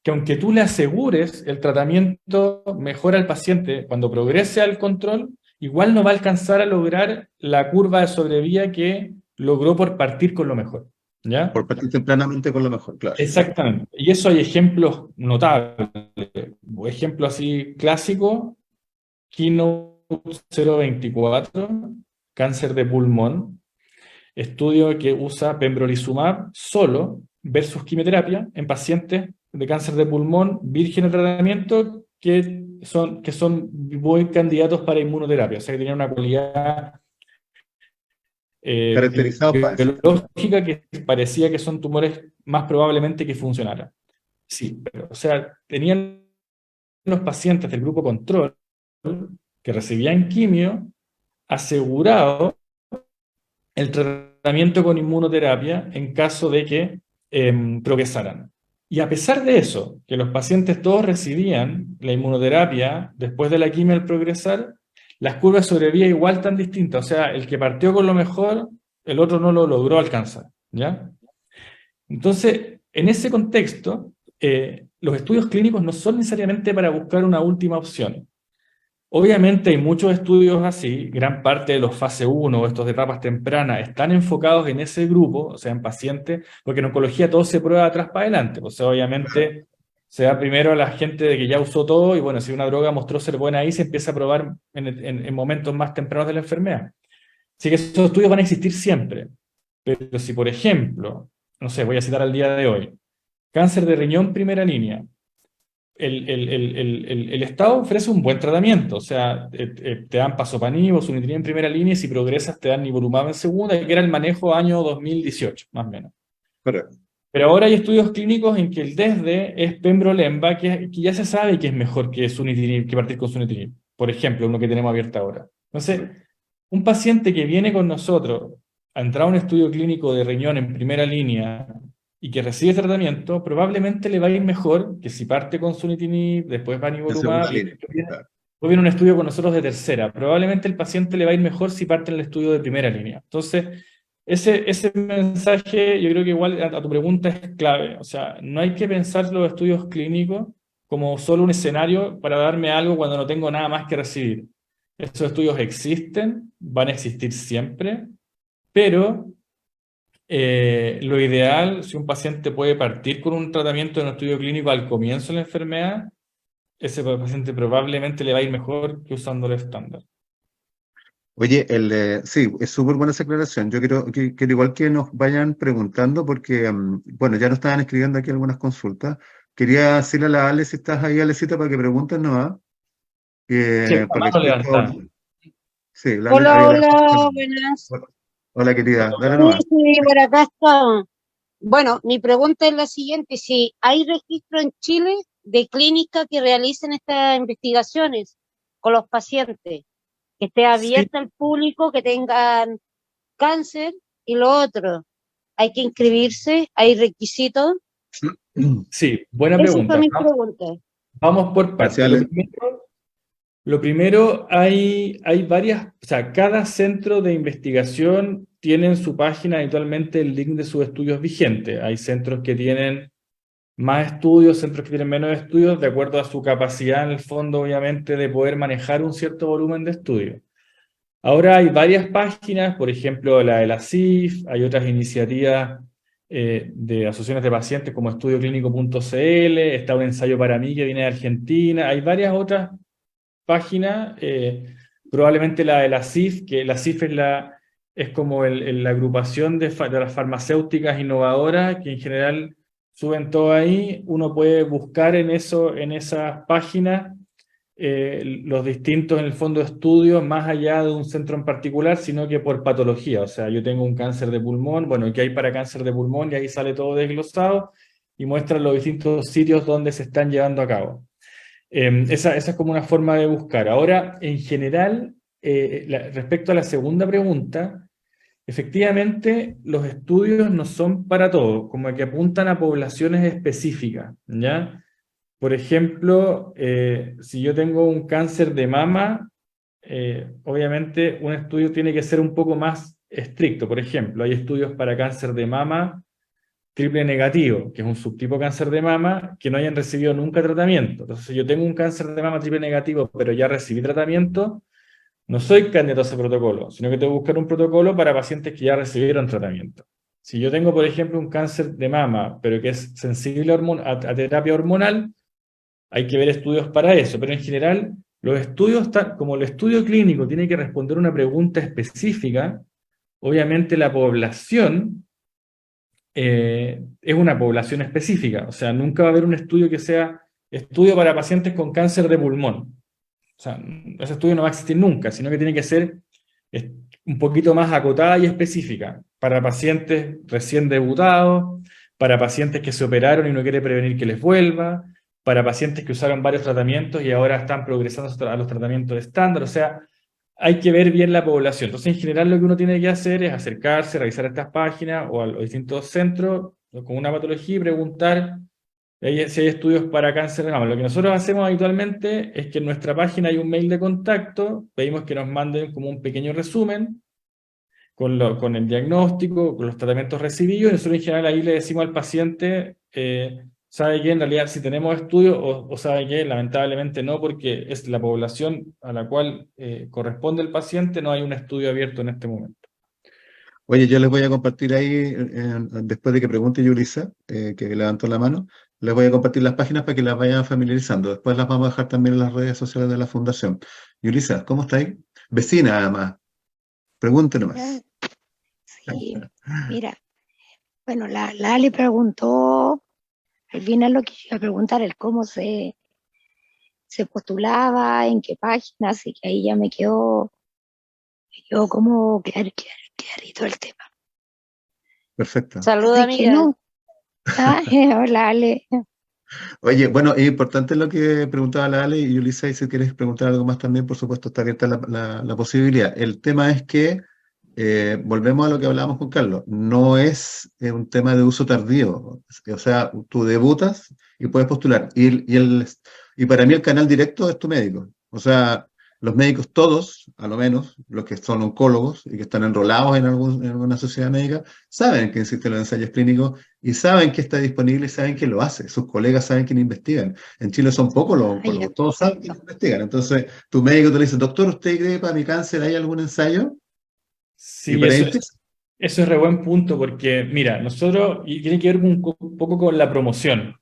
que aunque tú le asegures el tratamiento mejor al paciente, cuando progrese al control, igual no va a alcanzar a lograr la curva de sobrevía que logró por partir con lo mejor. ¿Ya? por partir tempranamente con lo mejor, claro. Exactamente. Y eso hay ejemplos notables. Ejemplo así clásico, Keynote 024, cáncer de pulmón, estudio que usa pembrolizumab solo versus quimioterapia en pacientes de cáncer de pulmón virgen de tratamiento que son buen candidatos para inmunoterapia, o sea que tenían una cualidad Caracterizados para eso. biológica que parecía que son tumores más probablemente que funcionaran. Sí, pero, o sea, tenían los pacientes del grupo control que recibían quimio asegurado el tratamiento con inmunoterapia en caso de que progresaran. Y a pesar de eso, que los pacientes todos recibían la inmunoterapia después de la quimio al progresar, las curvas de sobrevía igual tan distintas. O sea, el que partió con lo mejor, el otro no lo logró alcanzar. ¿Ya? Entonces, en ese contexto, los estudios clínicos no son necesariamente para buscar una última opción. Obviamente hay muchos estudios así, gran parte de los fase 1, estos de etapas tempranas, están enfocados en ese grupo, o sea, en pacientes, porque en oncología todo se prueba atrás para adelante. O sea, obviamente se da primero a la gente de que ya usó todo y bueno, si una droga mostró ser buena ahí, se empieza a probar en momentos más tempranos de la enfermedad. Así que esos estudios van a existir siempre. Pero si, por ejemplo, no sé, voy a citar al día de hoy, cáncer de riñón primera línea, el Estado ofrece un buen tratamiento, o sea, te dan pasopanib o sunitinib en primera línea y si progresas te dan nivolumab en segunda, que era el manejo año 2018, más o menos. Correcto. Pero ahora hay estudios clínicos en que el DESDE es pembrolizumab, que ya se sabe que es mejor que sunitinib, que partir con sunitinib. Por ejemplo, uno que tenemos abierto ahora. Entonces, un paciente que viene con nosotros a entrar a un estudio clínico de riñón en primera línea y que recibe tratamiento, probablemente le va a ir mejor que si parte con sunitinib, después va a En segunda nivolumab y línea. después viene, Claro. después viene un estudio con nosotros de tercera. Probablemente el paciente le va a ir mejor si parte en el estudio de primera línea. Entonces, ese mensaje, yo creo que igual a tu pregunta es clave. O sea, no hay que pensar los estudios clínicos como solo un escenario para darme algo cuando no tengo nada más que recibir. Estos estudios existen, van a existir siempre, pero lo ideal, si un paciente puede partir con un tratamiento en un estudio clínico al comienzo de la enfermedad, ese paciente probablemente le va a ir mejor que usando el estándar. Oye, sí, es súper buena esa aclaración. Yo quiero igual que nos vayan preguntando, porque, bueno, ya nos estaban escribiendo aquí algunas consultas. Quería decirle a la Ale si estás ahí, Alecita, para que pregunten nomás. Sí, la Porque mano esto, levantada. sí, la Ale Hola, había levantado la hola, mano. buenas. Hola, querida, dale Sí, nomás. sí, por acá está. Bueno, mi pregunta es la siguiente, si hay registro en Chile de clínicas que realicen estas investigaciones con los pacientes, que esté Sí, abierta al público, que tengan cáncer y lo otro, hay que inscribirse, hay requisitos. sí, buena Esa fue pregunta. mi pregunta. Vamos por Gracias, partes. Ale. Lo primero, hay varias, o sea, cada centro de investigación tiene en su página habitualmente el link de sus estudios vigentes. Hay centros que tienen más estudios, centros que tienen menos estudios, de acuerdo a su capacidad en el fondo, obviamente, de poder manejar un cierto volumen de estudios. Ahora hay varias páginas, por ejemplo, la de la CIF, hay otras iniciativas de asociaciones de pacientes como estudioclínico.cl, está un ensayo para mí que viene de Argentina, hay varias otras páginas, probablemente la de la CIF, que la CIF es es como la agrupación de las farmacéuticas innovadoras, que en general suben todo ahí. Uno puede buscar en esas páginas los distintos, en el fondo, estudios, más allá de un centro en particular, sino que por patología. O sea, yo tengo un cáncer de pulmón, bueno, ¿qué hay para cáncer de pulmón? Y ahí sale todo desglosado y muestran los distintos sitios donde se están llevando a cabo. Esa es como una forma de buscar. Ahora, en general, respecto a la segunda pregunta, efectivamente, los estudios no son para todo, como que apuntan a poblaciones específicas, ¿ya? Por ejemplo, si yo tengo un cáncer de mama, obviamente un estudio tiene que ser un poco más estricto. Por ejemplo, hay estudios para cáncer de mama triple negativo, que es un subtipo de cáncer de mama, que no hayan recibido nunca tratamiento. Entonces, si yo tengo un cáncer de mama triple negativo, pero ya recibí tratamiento, no soy candidato a ese protocolo, sino que tengo que buscar un protocolo para pacientes que ya recibieron tratamiento. Si yo tengo, por ejemplo, un cáncer de mama, pero que es sensible a terapia hormonal, hay que ver estudios para eso, pero en general los estudios, como el estudio clínico tiene que responder una pregunta específica, obviamente la población es una población específica, o sea, nunca va a haber un estudio que sea estudio para pacientes con cáncer de pulmón. O sea, ese estudio no va a existir nunca, sino que tiene que ser un poquito más acotada y específica para pacientes recién debutados, para pacientes que se operaron y no quiere prevenir que les vuelva, para pacientes que usaron varios tratamientos y ahora están progresando a los tratamientos estándar. O sea, hay que ver bien la población. Entonces, en general, lo que uno tiene que hacer es acercarse, revisar estas páginas o a los distintos centros con una patología y preguntar si hay estudios para cáncer de mama. Lo que nosotros hacemos habitualmente es que en nuestra página hay un mail de contacto, pedimos que nos manden como un pequeño resumen con el diagnóstico, con los tratamientos recibidos, y nosotros en general ahí le decimos al paciente, sabe que en realidad si tenemos estudios, o sabe que lamentablemente no, porque es la población a la cual corresponde el paciente, no hay un estudio abierto en este momento. Oye, yo les voy a compartir ahí, después de que pregunte Yulisa, que levantó la mano, les voy a compartir las páginas para que las vayan familiarizando. Después las vamos a dejar también en las redes sociales de la Fundación. Yulisa, ¿cómo estáis? Vecina, además. Pregúnteme más. Sí, mira, bueno, la Ale preguntó, al final lo que yo iba a preguntar, el cómo se postulaba, en qué página, así que ahí ya me quedó como clarito el tema. Perfecto. Saluda, Así que amiga. no. Hola, Ale. Oye, bueno, es importante lo que preguntaba la Ale y Yulisa, y si quieres preguntar algo más también, por supuesto, está abierta la posibilidad. El tema es que, volvemos a lo que hablábamos con Carlos, no es un tema de uso tardío. O sea, tú debutas y puedes postular. Y para mí el canal directo es tu médico. O sea, los médicos todos, a lo menos, los que son oncólogos y que están enrolados en alguna sociedad médica, saben que existen los ensayos clínicos y saben que está disponible y saben que lo hace. Sus colegas saben que investigan. En Chile son pocos los oncólogos, todos saben que investigan. Entonces, tu médico te dice, doctor, ¿usted cree para mi cáncer hay algún ensayo? Y Sí, para ahí eso es re buen punto, porque mira, nosotros, y tiene que ver un poco con la promoción.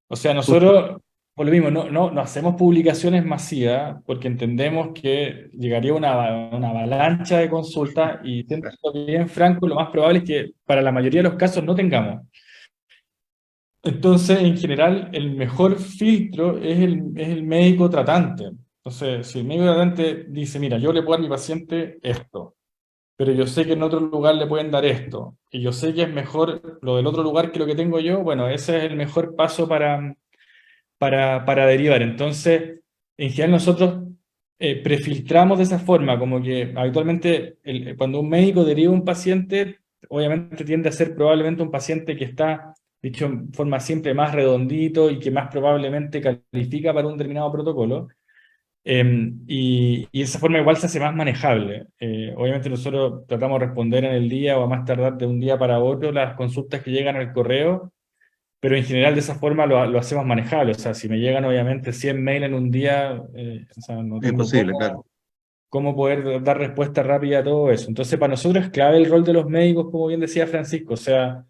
O sea, justo, nosotros, por lo mismo, no hacemos publicaciones masivas porque entendemos que llegaría una avalancha de consultas y, siendo bien franco, lo más probable es que para la mayoría de los casos no tengamos. Entonces, en general, el mejor filtro es el médico tratante. Entonces, si el médico tratante dice, mira, yo le puedo dar a mi paciente esto, pero yo sé que en otro lugar le pueden dar esto, y yo sé que es mejor lo del otro lugar que lo que tengo yo, bueno, ese es el mejor paso para derivar. Entonces, en general nosotros prefiltramos de esa forma, como que habitualmente cuando un médico deriva un paciente, obviamente tiende a ser probablemente un paciente que está, dicho en forma siempre, más redondito y que más probablemente califica para un determinado protocolo. Y esa forma igual se hace más manejable. Obviamente nosotros tratamos de responder en el día o a más tardar de un día para otro las consultas que llegan al correo, pero en general de esa forma lo hacemos manejable. O sea, si me llegan obviamente 100 mails en un día, o sea, no es tengo imposible, claro. cómo poder dar respuesta rápida a todo eso. Entonces para nosotros es clave el rol de los médicos, como bien decía Francisco. O sea,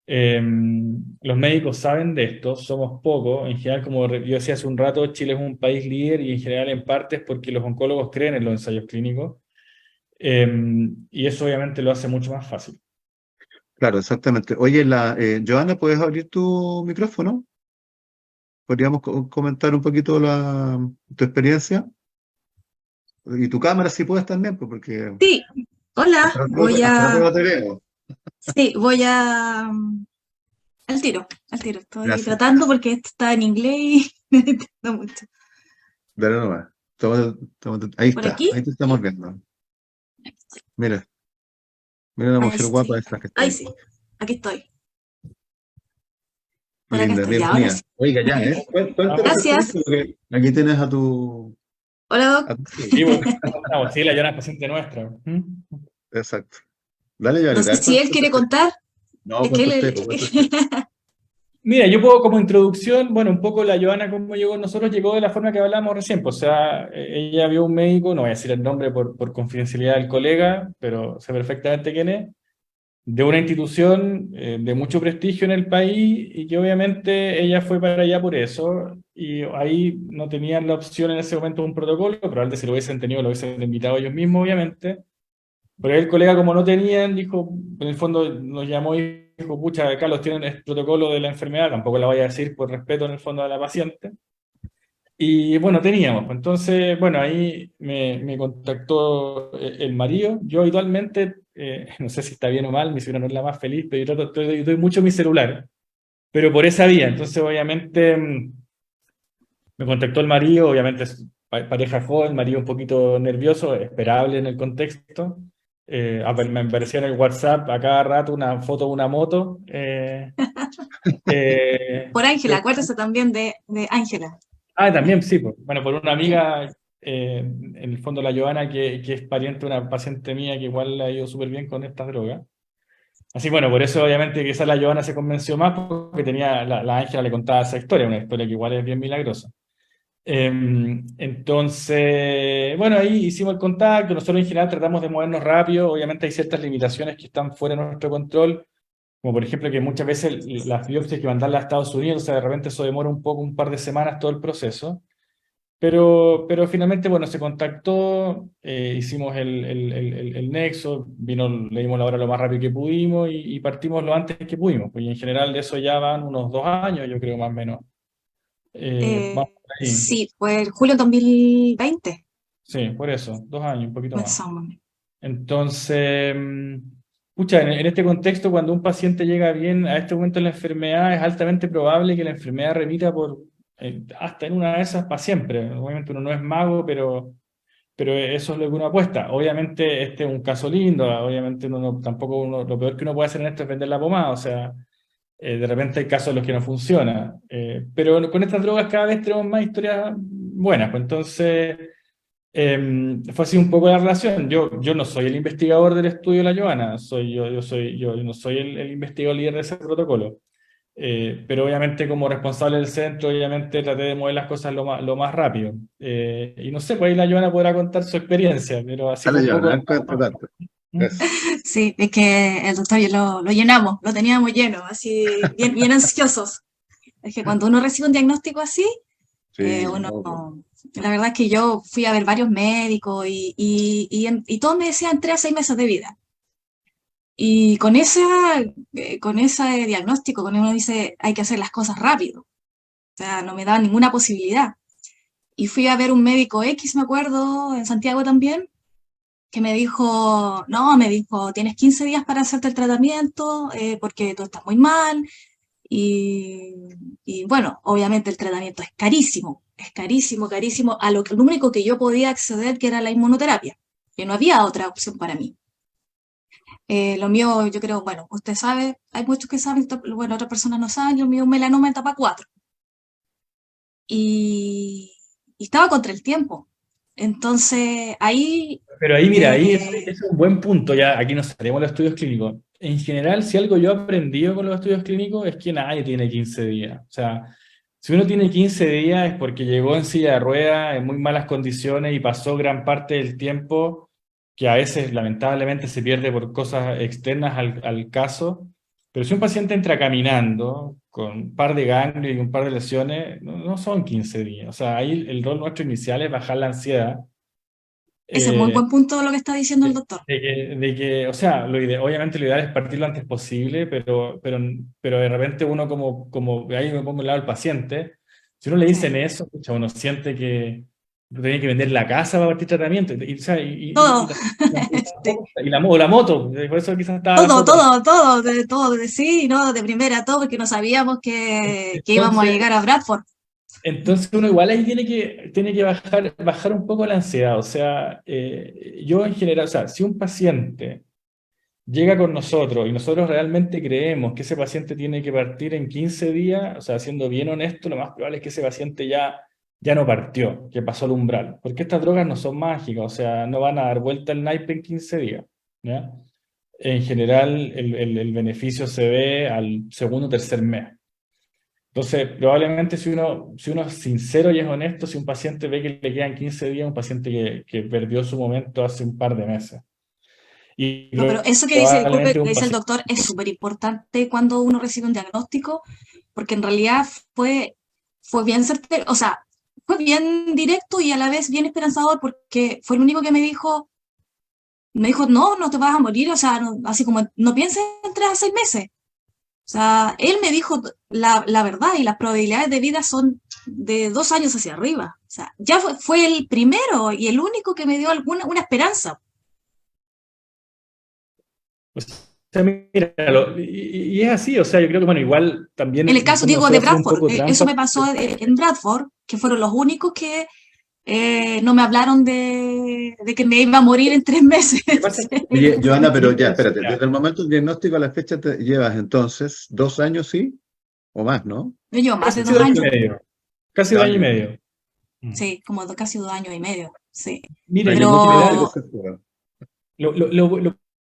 los médicos saben de esto, somos pocos. En general, como yo decía hace un rato, Chile es un país líder y en general en parte es porque los oncólogos creen en los ensayos clínicos. Y eso obviamente lo hace mucho más fácil. Claro, exactamente. Oye, Joana, ¿puedes abrir tu micrófono? ¿Podríamos comentar un poquito tu experiencia? Y tu cámara si puedes también, pues, porque Sí, hola, hasta la prueba te veo. sí, voy a, al tiro, estoy Gracias. tratando porque esto está en inglés y no entiendo mucho. Dale nomás. Ahí ¿Por está, aquí? ahí te estamos viendo. Mira, mira la Ahí mujer guapa sí, esta que está ahí ahí. sí, aquí estoy, por acá Linda, estoy, ya, ahora bienvenida. sí. Oiga, ya, ¿eh? Cuéntanos Gracias, perfectamente porque aquí tienes a tu... hola Doc. a tu- Sí, porque estamos, sí, la Joana es paciente nuestra. Exacto. Dale, No Joanita, a sé ver, si él cuéntate quiere usted. contar, No, es que cuenta él, usted, pues, cuenta usted. Mira, yo puedo como introducción, bueno, un poco la Joana, como llegó, nosotros llegó de la forma que hablamos recién, pues, o sea, ella vio un médico, no voy a decir el nombre por confidencialidad del colega, pero sé perfectamente quién es, de una institución de mucho prestigio en el país y que obviamente ella fue para allá por eso y ahí no tenían la opción en ese momento de un protocolo, probablemente si lo hubiesen tenido lo hubiesen invitado ellos mismos, obviamente. Pero el colega, como no tenían, dijo, en el fondo nos llamó y dijo, pucha, Carlos, tienen el protocolo de la enfermedad, tampoco la voy a decir por respeto en el fondo a la paciente. Y bueno, teníamos. Pues, entonces, bueno, ahí me contactó el marido. Yo habitualmente, no sé si está bien o mal, mi señora no es la más feliz, pero yo doy mucho mi celular, pero por esa vía. Entonces, obviamente, me contactó el marido, obviamente es pareja joven, marido un poquito nervioso, esperable en el contexto. Me aparecía en el WhatsApp a cada rato una foto de una moto. por Ángela, Yo- acuérdese también de Ángela. También sí, pues. Bueno, por una amiga, en el fondo la Joana, que es pariente de una paciente mía que igual le ha ido súper bien con estas drogas. Así bueno, por eso obviamente quizás la Joana se convenció más porque tenía, la Ángela le contaba esa historia, una historia que igual es bien milagrosa. Entonces, bueno, ahí hicimos el contacto, nosotros en general tratamos de movernos rápido, obviamente hay ciertas limitaciones que están fuera de nuestro control, como por ejemplo que muchas veces las biopsias hay que mandarlas a Estados Unidos, o sea, de repente eso demora un poco, un par de semanas todo el proceso, pero finalmente, bueno, se contactó, hicimos el nexo, le dimos la hora lo más rápido que pudimos y partimos lo antes que pudimos, pues y en general de eso ya van unos 2 años, yo creo más o menos. Vamos por ahí. Sí, fue el julio 2020, Sí, por eso, 2 años, un poquito más. más o menos. Entonces, pucha, en este contexto, cuando un paciente llega bien a este momento de la enfermedad, es altamente probable que la enfermedad remita hasta en una de esas para siempre. Obviamente uno no es mago, pero eso es lo que uno apuesta. Obviamente este es un caso lindo, obviamente tampoco lo peor que uno puede hacer en esto es vender la pomada, o sea, de repente hay casos en los que no funciona. Pero con estas drogas cada vez tenemos más historias buenas, pues entonces... fue así un poco la relación. Yo no soy el investigador del estudio de la Joana, yo no soy el investigador líder de ese protocolo. Pero obviamente como responsable del centro, obviamente traté de mover las cosas lo más rápido. Y no sé, pues ahí la Joana podrá contar su experiencia, pero así fue Dale, un poco... Joana, cuéntate. Eso. Sí, es que el doctor lo llenamos, lo teníamos lleno, así, bien, bien ansiosos. Es que cuando uno recibe un diagnóstico así, Sí, uno, no, pues, la verdad es que yo fui a ver varios médicos y todos me decían 3 a 6 meses de vida. Y con ese diagnóstico, cuando uno dice hay que hacer las cosas rápido, o sea, no me daban ninguna posibilidad. Y fui a ver un médico X, me acuerdo, en Santiago también, que me dijo, no, me dijo, tienes 15 días para hacerte el tratamiento porque tú estás muy mal. Y, y bueno, obviamente el tratamiento es carísimo, carísimo, lo único que yo podía acceder que era la inmunoterapia, que no había otra opción para mí. Lo mío, yo creo, bueno, usted sabe, hay muchos que saben, bueno, otras personas no saben, lo mío es un melanoma etapa 4. Y, y estaba contra el tiempo. Entonces, ahí, Pero ahí, mira, ahí eh, es un buen punto, ya aquí nos salimos de los estudios clínicos. En general, si algo yo he aprendido con los estudios clínicos es que nadie tiene 15 días. O sea, si uno tiene 15 días es porque llegó en silla de ruedas, en muy malas condiciones y pasó gran parte del tiempo que a veces lamentablemente se pierde por cosas externas al caso. Pero si un paciente entra caminando con un par de ganglios y un par de lesiones, no son 15 días. O sea, ahí el rol nuestro inicial es bajar la ansiedad Ese es muy buen punto lo que está diciendo el doctor. O sea, obviamente lo ideal es partir lo antes posible, pero de repente uno como ahí me pongo al lado del paciente, si uno le dicen eso, pucha, uno siente que tiene que vender la casa para partir tratamiento, o sea, Todo. o la moto, por eso quizás estaba la foto. Todo, sí, no, de primera, todo, porque no sabíamos que íbamos a llegar a Bradford. Entonces uno igual ahí tiene que bajar un poco la ansiedad. O sea, yo en general, o sea, si un paciente llega con nosotros y nosotros realmente creemos que ese paciente tiene que partir en 15 días, o sea, siendo bien honesto, lo más probable es que ese paciente ya no partió, que pasó el umbral. Porque estas drogas no son mágicas, o sea, no van a dar vuelta el naipe en 15 días. ¿Ya? En general, el beneficio se ve al segundo o tercer mes. Entonces, probablemente si uno es sincero y es honesto, si un paciente ve que le quedan 15 días, un paciente que perdió su momento hace un par de meses. No, pero eso que dice, disculpe, que dice el paciente... doctor es súper importante cuando uno recibe un diagnóstico, porque en realidad fue bien certero, o sea, fue bien directo y a la vez bien esperanzador, porque fue el único que me dijo, no te vas a morir, o sea, así como, no pienses en 3 a 6 meses. O sea, él me dijo la verdad y las probabilidades de vida son de 2 años hacia arriba. O sea, ya fue el primero y el único que me dio una esperanza. O sea, mira, y es así, o sea, yo creo que, bueno, igual también... En el caso, digo, de Bradford, eso me pasó en Bradford, que fueron los únicos que no me hablaron de que me iba a morir en 3 meses. Oye, Joana, pero ya, espérate, desde el momento del diagnóstico a la fecha te llevas entonces 2 años, ¿sí? O más, ¿no? Yo más de Casi 2 2 años y años. medio. Casi 2 años y medio. Sí, como casi 2 años y medio, sí. Mira, Pero...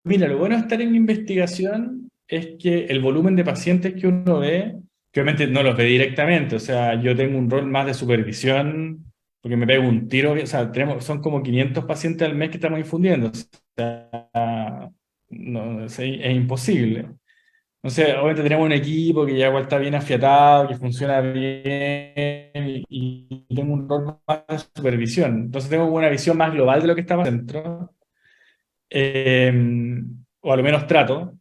Mira, lo bueno de estar en investigación es que el volumen de pacientes que uno ve, que obviamente no los ve directamente, o sea, yo tengo un rol más de supervisión, porque me pego un tiro, o sea, son como 500 pacientes al mes que estamos infundiendo, o sea, no, es imposible. Entonces, obviamente tenemos un equipo que ya igual está bien afiatado, que funciona bien, y tengo un rol más de supervisión. Entonces tengo una visión más global de lo que está dentro. O a lo menos trato,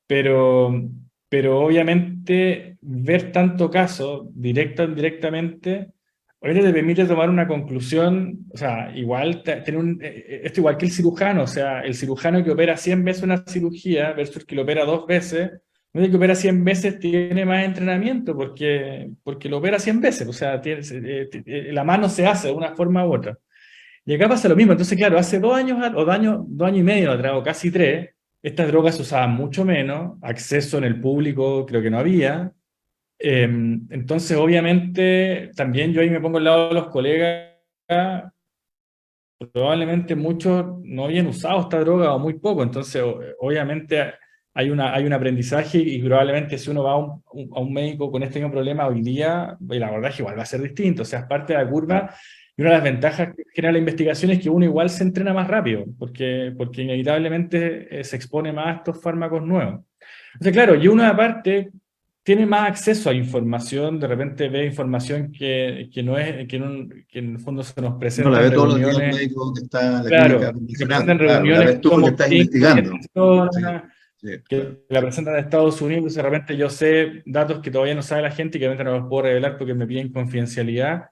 pero, pero obviamente ver tanto caso, directo o indirectamente, obviamente te permite tomar una conclusión, o sea, igual esto igual que el cirujano, o sea, el cirujano que opera 100 veces una cirugía versus el que lo opera 2 veces, el que opera 100 veces tiene más entrenamiento porque lo opera 100 veces, o sea, la mano se hace de una forma u otra. Y acá pasa lo mismo. Entonces, claro, hace 2 años, o 2 años y medio atrás, o casi 3, estas drogas se usaban mucho menos, acceso en el público creo que no había. Entonces, obviamente, también yo ahí me pongo al lado de los colegas, probablemente muchos no habían usado esta droga o muy poco, entonces obviamente hay un aprendizaje y probablemente si uno va a un médico con este mismo problema hoy día, el abordaje igual va a ser distinto, o sea, es parte de la curva. Y una de las ventajas que genera la investigación es que uno igual se entrena más rápido, porque inevitablemente se expone más a estos fármacos nuevos. Entonces, claro, y uno aparte tiene más acceso a información, de repente ve información que no es, que en el fondo se nos No presenta la en ve todos los días un reuniones. médico que está en la Claro, clínica que se presentan profesional. en Claro, la reuniones ves que tú porque somos estás 5 o 10 investigando. personas, Sí, que claro. la presentan en Estados Unidos, y de repente yo sé datos que todavía no sabe la gente y que obviamente no los puedo revelar porque me piden confidencialidad.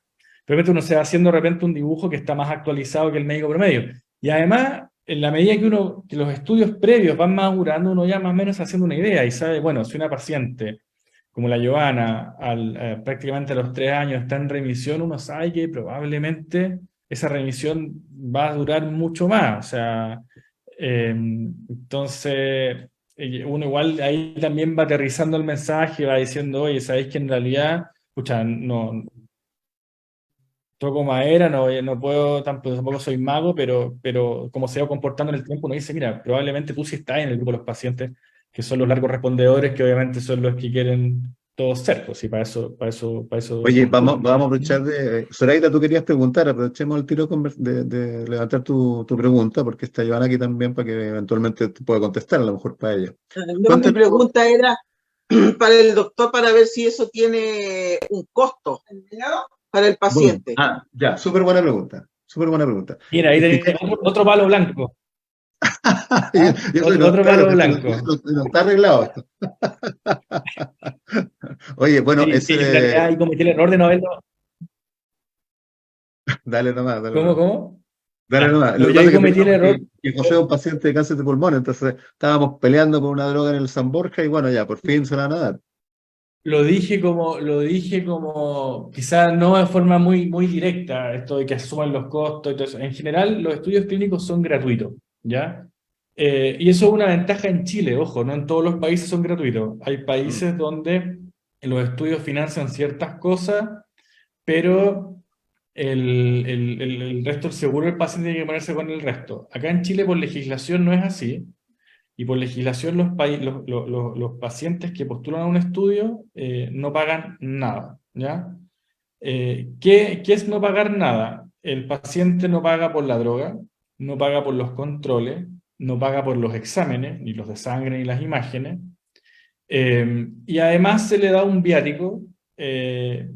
De repente uno se va haciendo de repente un dibujo que está más actualizado que el médico promedio. Y además, en la medida que los estudios previos van madurando, uno ya más o menos haciendo una idea y sabe, bueno, si una paciente como la Giovanna, prácticamente a los 3 años está en remisión, uno sabe que probablemente esa remisión va a durar mucho más. O sea, entonces, uno igual ahí también va aterrizando el mensaje, va diciendo, oye, sabéis que en realidad, escucha, no toco madera, no puedo, tampoco soy mago, pero como se va comportando en el tiempo, uno dice, mira, probablemente tú sí estás en el grupo de los pacientes que son los largos respondedores, que obviamente son los que quieren todos ser, pues, y para eso Oye, vamos concurren. a aprovechar de... Zoraida, tú querías preguntar, aprovechemos el tiro de levantar tu pregunta, porque está Joana aquí también para que eventualmente te pueda contestar, a lo mejor para ella. No, mi pregunta era para el doctor, para ver si eso tiene un costo para el paciente. Ya, súper buena pregunta. súper buena pregunta. Mira, ahí tenés otro palo blanco. Y eso Otro claro, palo blanco. no está arreglado esto. Oye, bueno, Sí, sí, yo en realidad ahí cometí el error de no haberlo. dale nomás, dale ¿Cómo, nomás. cómo? Dale Ya. nomás. No, Lo que yo pasa ahí es que cometí el pensamos error. que José es un paciente de cáncer de pulmón, entonces estábamos peleando por una droga en el San Borja y bueno, ya, por fin se la van a dar. Lo dije como, quizás no de forma muy directa, esto de que asuman los costos y todo eso. En general, los estudios clínicos son gratuitos, ¿ya? Y eso es una ventaja en Chile, ojo, no en todos los países son gratuitos. Hay países donde los estudios financian ciertas cosas, pero el resto, el seguro del paciente tiene que ponerse con el resto. Acá en Chile, por legislación, no es así. Y por legislación los pacientes que postulan a un estudio no pagan nada, ¿ya? ¿Qué es no pagar nada? El paciente no paga por la droga, no paga por los controles, no paga por los exámenes, ni los de sangre ni las imágenes, y además se le da un viático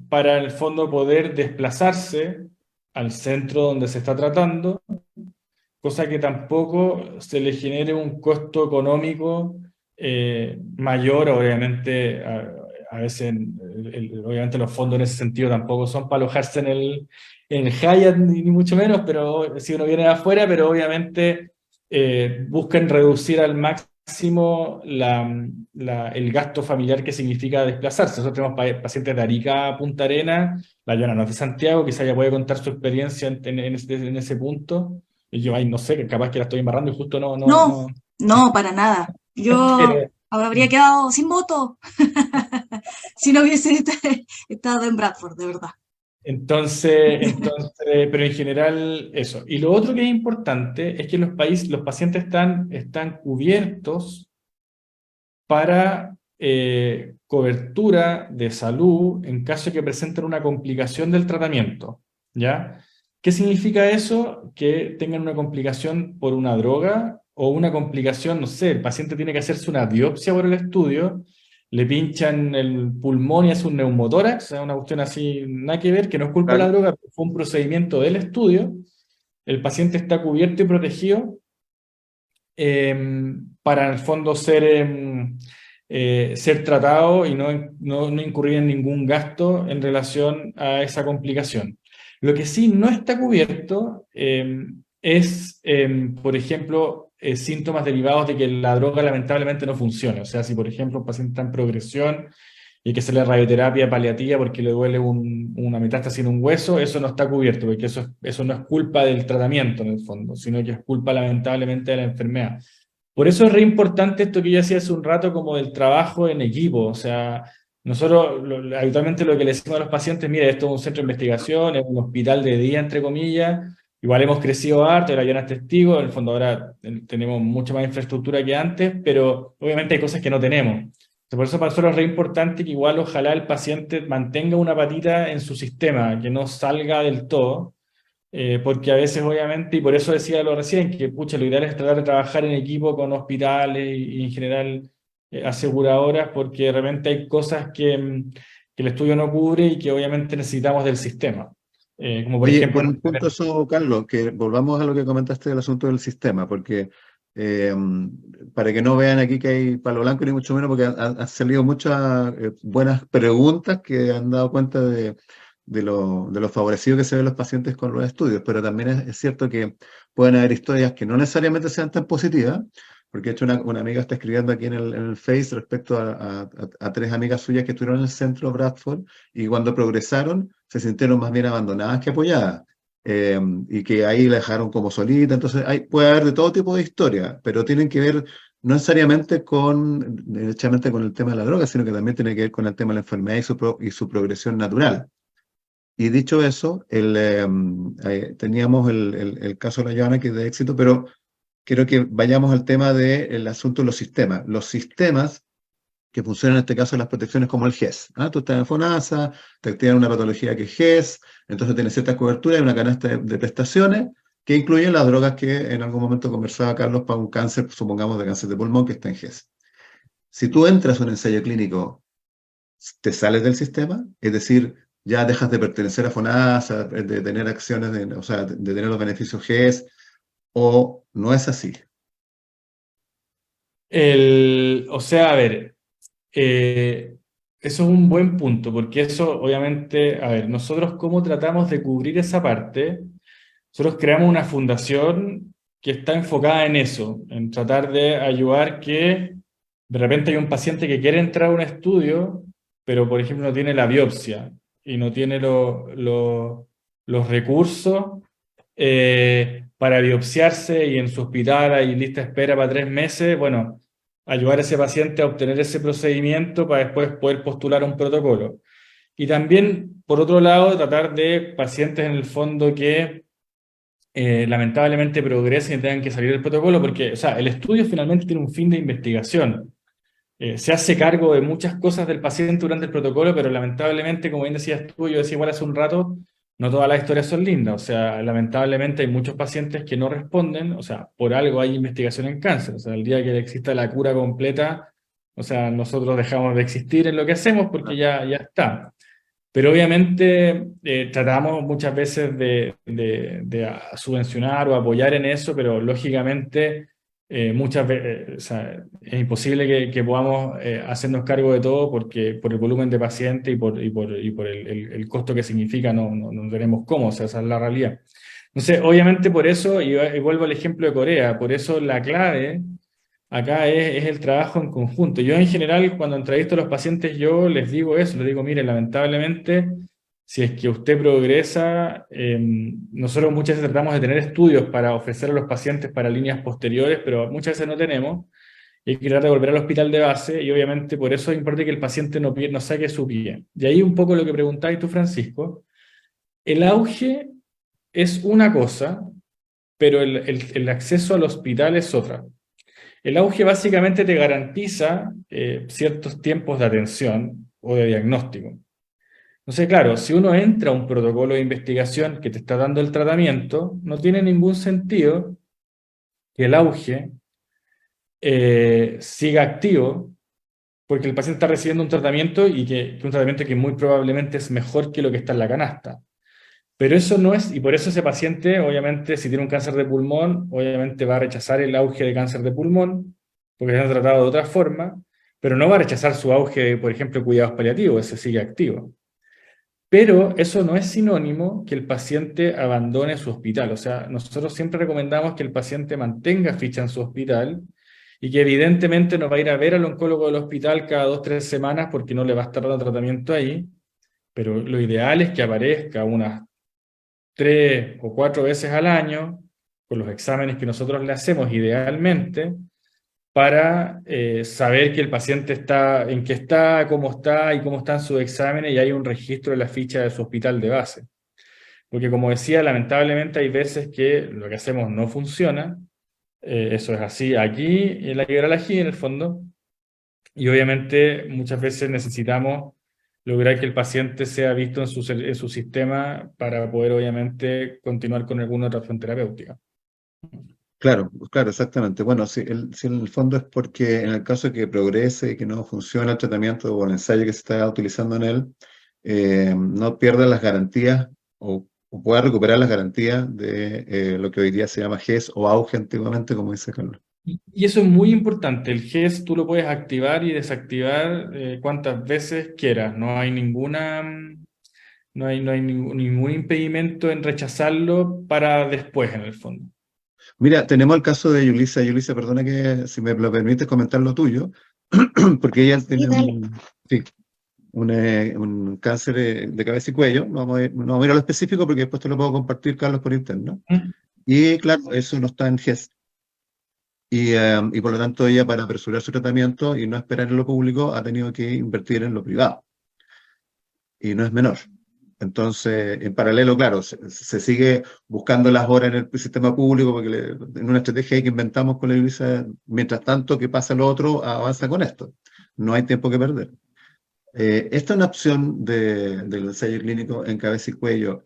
para en el fondo poder desplazarse al centro donde se está tratando, cosa que tampoco se le genere un costo económico mayor, obviamente, a veces, obviamente los fondos en ese sentido tampoco son para alojarse en el Hyatt, ni mucho menos, pero si uno viene de afuera, pero obviamente buscan reducir al máximo el gasto familiar que significa desplazarse. Nosotros tenemos pacientes de Arica a Punta Arenas, la Joana no es de Santiago, quizá ella puede contar su experiencia en ese punto. Y yo, ay, no sé, capaz que la estoy embarrando y justo No, no, para nada. Yo Pero, habría quedado sin voto si no hubiese estado en Bradford, de verdad. pero en general eso. Y lo otro que es importante es que los pacientes están cubiertos para cobertura de salud en caso de que presenten una complicación del tratamiento, ¿ya? ¿Qué significa eso? Que tengan una complicación por una droga o una complicación, no sé, el paciente tiene que hacerse una biopsia por el estudio, le pinchan el pulmón y hace un neumotórax, una cuestión así, nada que ver, que no es culpa de la Claro. droga, fue un procedimiento del estudio, el paciente está cubierto y protegido para en el fondo ser tratado y no incurrir en ningún gasto en relación a esa complicación. Lo que sí no está cubierto es, por ejemplo, síntomas derivados de que la droga lamentablemente no funcione. O sea, si por ejemplo un paciente está en progresión y hay que hacerle radioterapia paliativa porque le duele una metástasis en un hueso, eso no está cubierto, porque eso no es culpa del tratamiento en el fondo, sino que es culpa lamentablemente de la enfermedad. Por eso es re importante esto que yo decía hace un rato como del trabajo en equipo. O sea, nosotros habitualmente lo que le decimos a los pacientes, mire, esto es un centro de investigación, es un hospital de día, entre comillas, igual hemos crecido harto, la Joana es testigo, en el fondo ahora tenemos mucha más infraestructura que antes, pero obviamente hay cosas que no tenemos. Por eso para nosotros es re importante que igual ojalá el paciente mantenga una patita en su sistema, que no salga del todo, porque a veces obviamente, y por eso decía lo recién, que pucha, lo ideal es tratar de trabajar en equipo con hospitales y en general aseguradoras, porque de repente hay cosas que el estudio no cubre y que obviamente necesitamos del sistema. Como por Oye, ejemplo, buen punto eso, Carlos, que volvamos a lo que comentaste del asunto del sistema, porque eh, para que no vean aquí que hay palo blanco ni mucho menos, porque han salido muchas buenas preguntas que han dado cuenta de lo favorecido que se ven los pacientes con los estudios, pero también es cierto que pueden haber historias que no necesariamente sean tan positivas, porque de hecho una amiga está escribiendo aquí en el Face respecto a tres amigas suyas que estuvieron en el centro Bradford y cuando progresaron se sintieron más bien abandonadas que apoyadas. Y que ahí la dejaron como solita, entonces puede haber de todo tipo de historias, pero tienen que ver no necesariamente derechamente con el tema de la droga, sino que también tiene que ver con el tema de la enfermedad y su progresión natural. Y dicho eso, teníamos el caso de la Joana, que es de éxito, pero quiero que vayamos al tema del asunto de los sistemas. Los sistemas que funcionan en este caso las protecciones como el GES. ¿Ah? Tú estás en FONASA, te activan una patología que es GES, entonces tienes cierta cobertura y una canasta de prestaciones que incluyen las drogas que en algún momento conversaba Carlos para un cáncer, supongamos de cáncer de pulmón, que está en GES. Si tú entras a un ensayo clínico, te sales del sistema, es decir, ya dejas de pertenecer a FONASA, de tener acciones, o sea, de tener los beneficios GES, o no es así. O sea, a ver, eso es un buen punto, porque eso obviamente, a ver, nosotros cómo tratamos de cubrir esa parte. Nosotros creamos una fundación que está enfocada en eso, en tratar de ayudar que de repente hay un paciente que quiere entrar a un estudio, pero por ejemplo no tiene la biopsia y no tiene los recursos para biopsiarse, y en su hospital hay lista de espera para 3 meses. Bueno, ayudar a ese paciente a obtener ese procedimiento para después poder postular un protocolo. Y también, por otro lado, tratar de pacientes en el fondo que lamentablemente progresen y tengan que salir del protocolo, porque, o sea, el estudio finalmente tiene un fin de investigación. Se hace cargo de muchas cosas del paciente durante el protocolo, pero lamentablemente, como bien decías tú, yo decía igual hace un rato, no todas las historias son lindas. O sea, lamentablemente hay muchos pacientes que no responden. O sea, por algo hay investigación en cáncer. O sea, el día que exista la cura completa, o sea, nosotros dejamos de existir en lo que hacemos porque ya está. Pero obviamente tratamos muchas veces de subvencionar o apoyar en eso, pero lógicamente muchas veces, o sea, es imposible que podamos hacernos cargo de todo, porque por el volumen de pacientes y por el costo que significa no tenemos cómo. O sea, esa es la realidad. Entonces, obviamente por eso, y vuelvo al ejemplo de Corea, por eso la clave acá es el trabajo en conjunto. Yo en general, cuando entrevisto a los pacientes, yo les digo eso, les digo, mire, lamentablemente, si es que usted progresa, nosotros muchas veces tratamos de tener estudios para ofrecer a los pacientes para líneas posteriores, pero muchas veces no tenemos, y hay que tratar de volver al hospital de base, y obviamente por eso es importante que el paciente no saque su pie. Y ahí un poco lo que preguntabas tú, Francisco, el auge es una cosa, pero el acceso al hospital es otra. El auge básicamente te garantiza ciertos tiempos de atención o de diagnóstico. Entonces, claro, si uno entra a un protocolo de investigación que te está dando el tratamiento, no tiene ningún sentido que el auge siga activo, porque el paciente está recibiendo un tratamiento, y que un tratamiento que muy probablemente es mejor que lo que está en la canasta. Pero eso no es, y por eso ese paciente, obviamente, si tiene un cáncer de pulmón, obviamente va a rechazar el auge de cáncer de pulmón, porque se ha tratado de otra forma, pero no va a rechazar su auge de, por ejemplo, cuidados paliativos, ese sigue activo. Pero eso no es sinónimo que el paciente abandone su hospital. O sea, nosotros siempre recomendamos que el paciente mantenga ficha en su hospital, y que evidentemente no va a ir a ver al oncólogo del hospital cada 2 o 3 semanas porque no le va a estar dando tratamiento ahí, pero lo ideal es que aparezca unas 3 o 4 veces al año, con los exámenes que nosotros le hacemos idealmente, para saber que el paciente está, en qué está, cómo está y cómo están sus exámenes, y hay un registro de la ficha de su hospital de base. Porque como decía, lamentablemente hay veces que lo que hacemos no funciona. Eso es así aquí en la Ají, en el fondo, y obviamente muchas veces necesitamos lograr que el paciente sea visto en su sistema para poder obviamente continuar con alguna otra opción terapéutica. Claro, claro, exactamente. Bueno, si en el fondo es porque en el caso de que progrese y que no funcione el tratamiento o el ensayo que se está utilizando en él, no pierda las garantías o pueda recuperar las garantías de lo que hoy día se llama GES o auge antiguamente, como dice Carlos. Y eso es muy importante. El GES tú lo puedes activar y desactivar cuantas veces quieras. No hay ningún impedimento en rechazarlo para después, en el fondo. Mira, tenemos el caso de Yulisa. Yulisa, perdona que si me lo permites comentar lo tuyo, porque ella tiene dale. un cáncer de cabeza y cuello. No vamos a ir a lo específico porque después te lo puedo compartir, Carlos, por interno. Y claro, eso no está en GES. Y por lo tanto ella, para apresurar su tratamiento y no esperar en lo público, ha tenido que invertir en lo privado. Y no es menor. Entonces, en paralelo, claro, se sigue buscando las horas en el sistema público, porque en una estrategia que inventamos con la Luisa, mientras tanto que pasa lo otro, avanza con esto. No hay tiempo que perder. Esta es una opción del ensayo clínico en cabeza y cuello.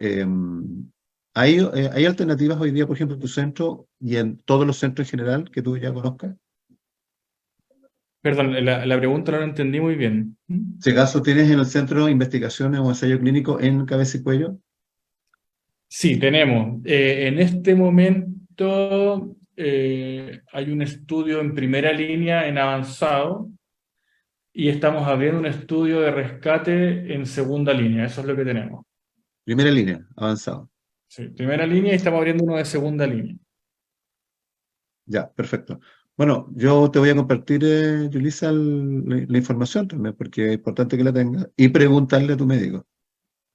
¿Hay alternativas hoy día, por ejemplo, en tu centro y en todos los centros en general que tú ya conozcas? Perdón, la pregunta no la entendí muy bien. Si acaso tienes en el Centro de Investigaciones o Ensayo Clínico en cabeza y cuello. Sí, tenemos. En este momento hay un estudio en primera línea en avanzado y estamos abriendo un estudio de rescate en segunda línea. Eso es lo que tenemos. Primera línea, avanzado. Sí, primera línea y estamos abriendo uno de segunda línea. Ya, perfecto. Bueno, yo te voy a compartir, Yulisa, la información también, porque es importante que la tengas, y preguntarle a tu médico.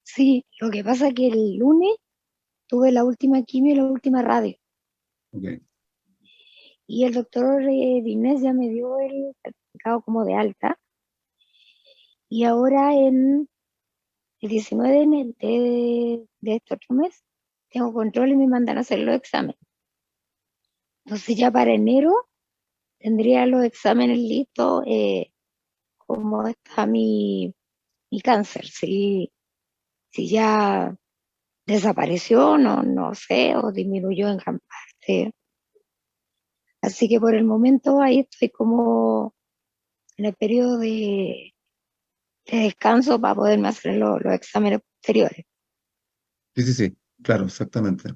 Sí, lo que pasa es que el lunes tuve la última quimio y la última radio. Ok. Y el doctor Dinés ya me dio el certificado como de alta. Y ahora en el 19 de este otro mes tengo control y me mandan a hacer los exámenes. Entonces ya para enero tendría los exámenes listos, cómo está mi cáncer, si ya desapareció, no sé, o disminuyó en gran parte. Así que por el momento ahí estoy como en el periodo de descanso para poderme hacer los exámenes posteriores. Sí, sí, sí, claro, exactamente.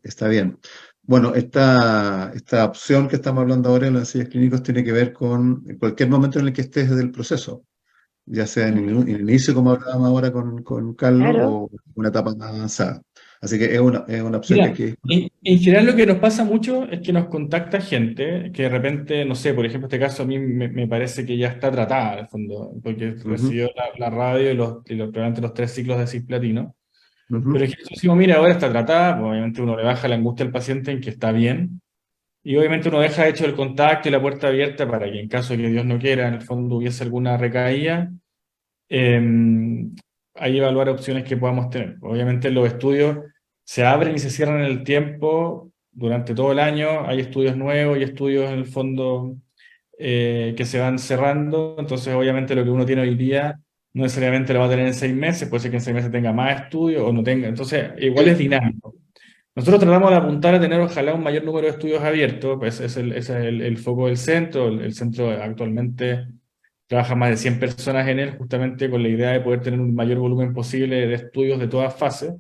Está bien. Bueno, esta opción que estamos hablando ahora en los ensayos clínicos tiene que ver con cualquier momento en el que estés del proceso, ya sea en el inicio, como hablábamos ahora con Carlos, Claro, o una etapa más avanzada. Así que es una opción que hay Mira, que... en general lo que nos pasa mucho es que nos contacta gente que de repente, no sé, por ejemplo, este caso a mí me parece que ya está tratada, al fondo, porque Ujú, recibió la radio probablemente los 3 ciclos de cisplatino. Pero ujú. es que si decimos, mira, ahora está tratada, pues obviamente uno le baja la angustia al paciente en que está bien, y obviamente uno deja hecho el contacto y la puerta abierta para que en caso de que Dios no quiera, en el fondo hubiese alguna recaída, eh, ahí evaluar opciones que podamos tener. Obviamente los estudios se abren y se cierran en el tiempo durante todo el año, hay estudios nuevos y estudios en el fondo que se van cerrando, entonces obviamente lo que uno tiene hoy día no necesariamente lo va a tener en 6 meses, puede ser que en 6 meses tenga más estudios o no tenga, entonces igual es dinámico. Nosotros tratamos de apuntar a tener ojalá un mayor número de estudios abiertos, pues ese es el foco del centro. El centro actualmente trabaja más de 100 personas en él, justamente con la idea de poder tener un mayor volumen posible de estudios de todas fases,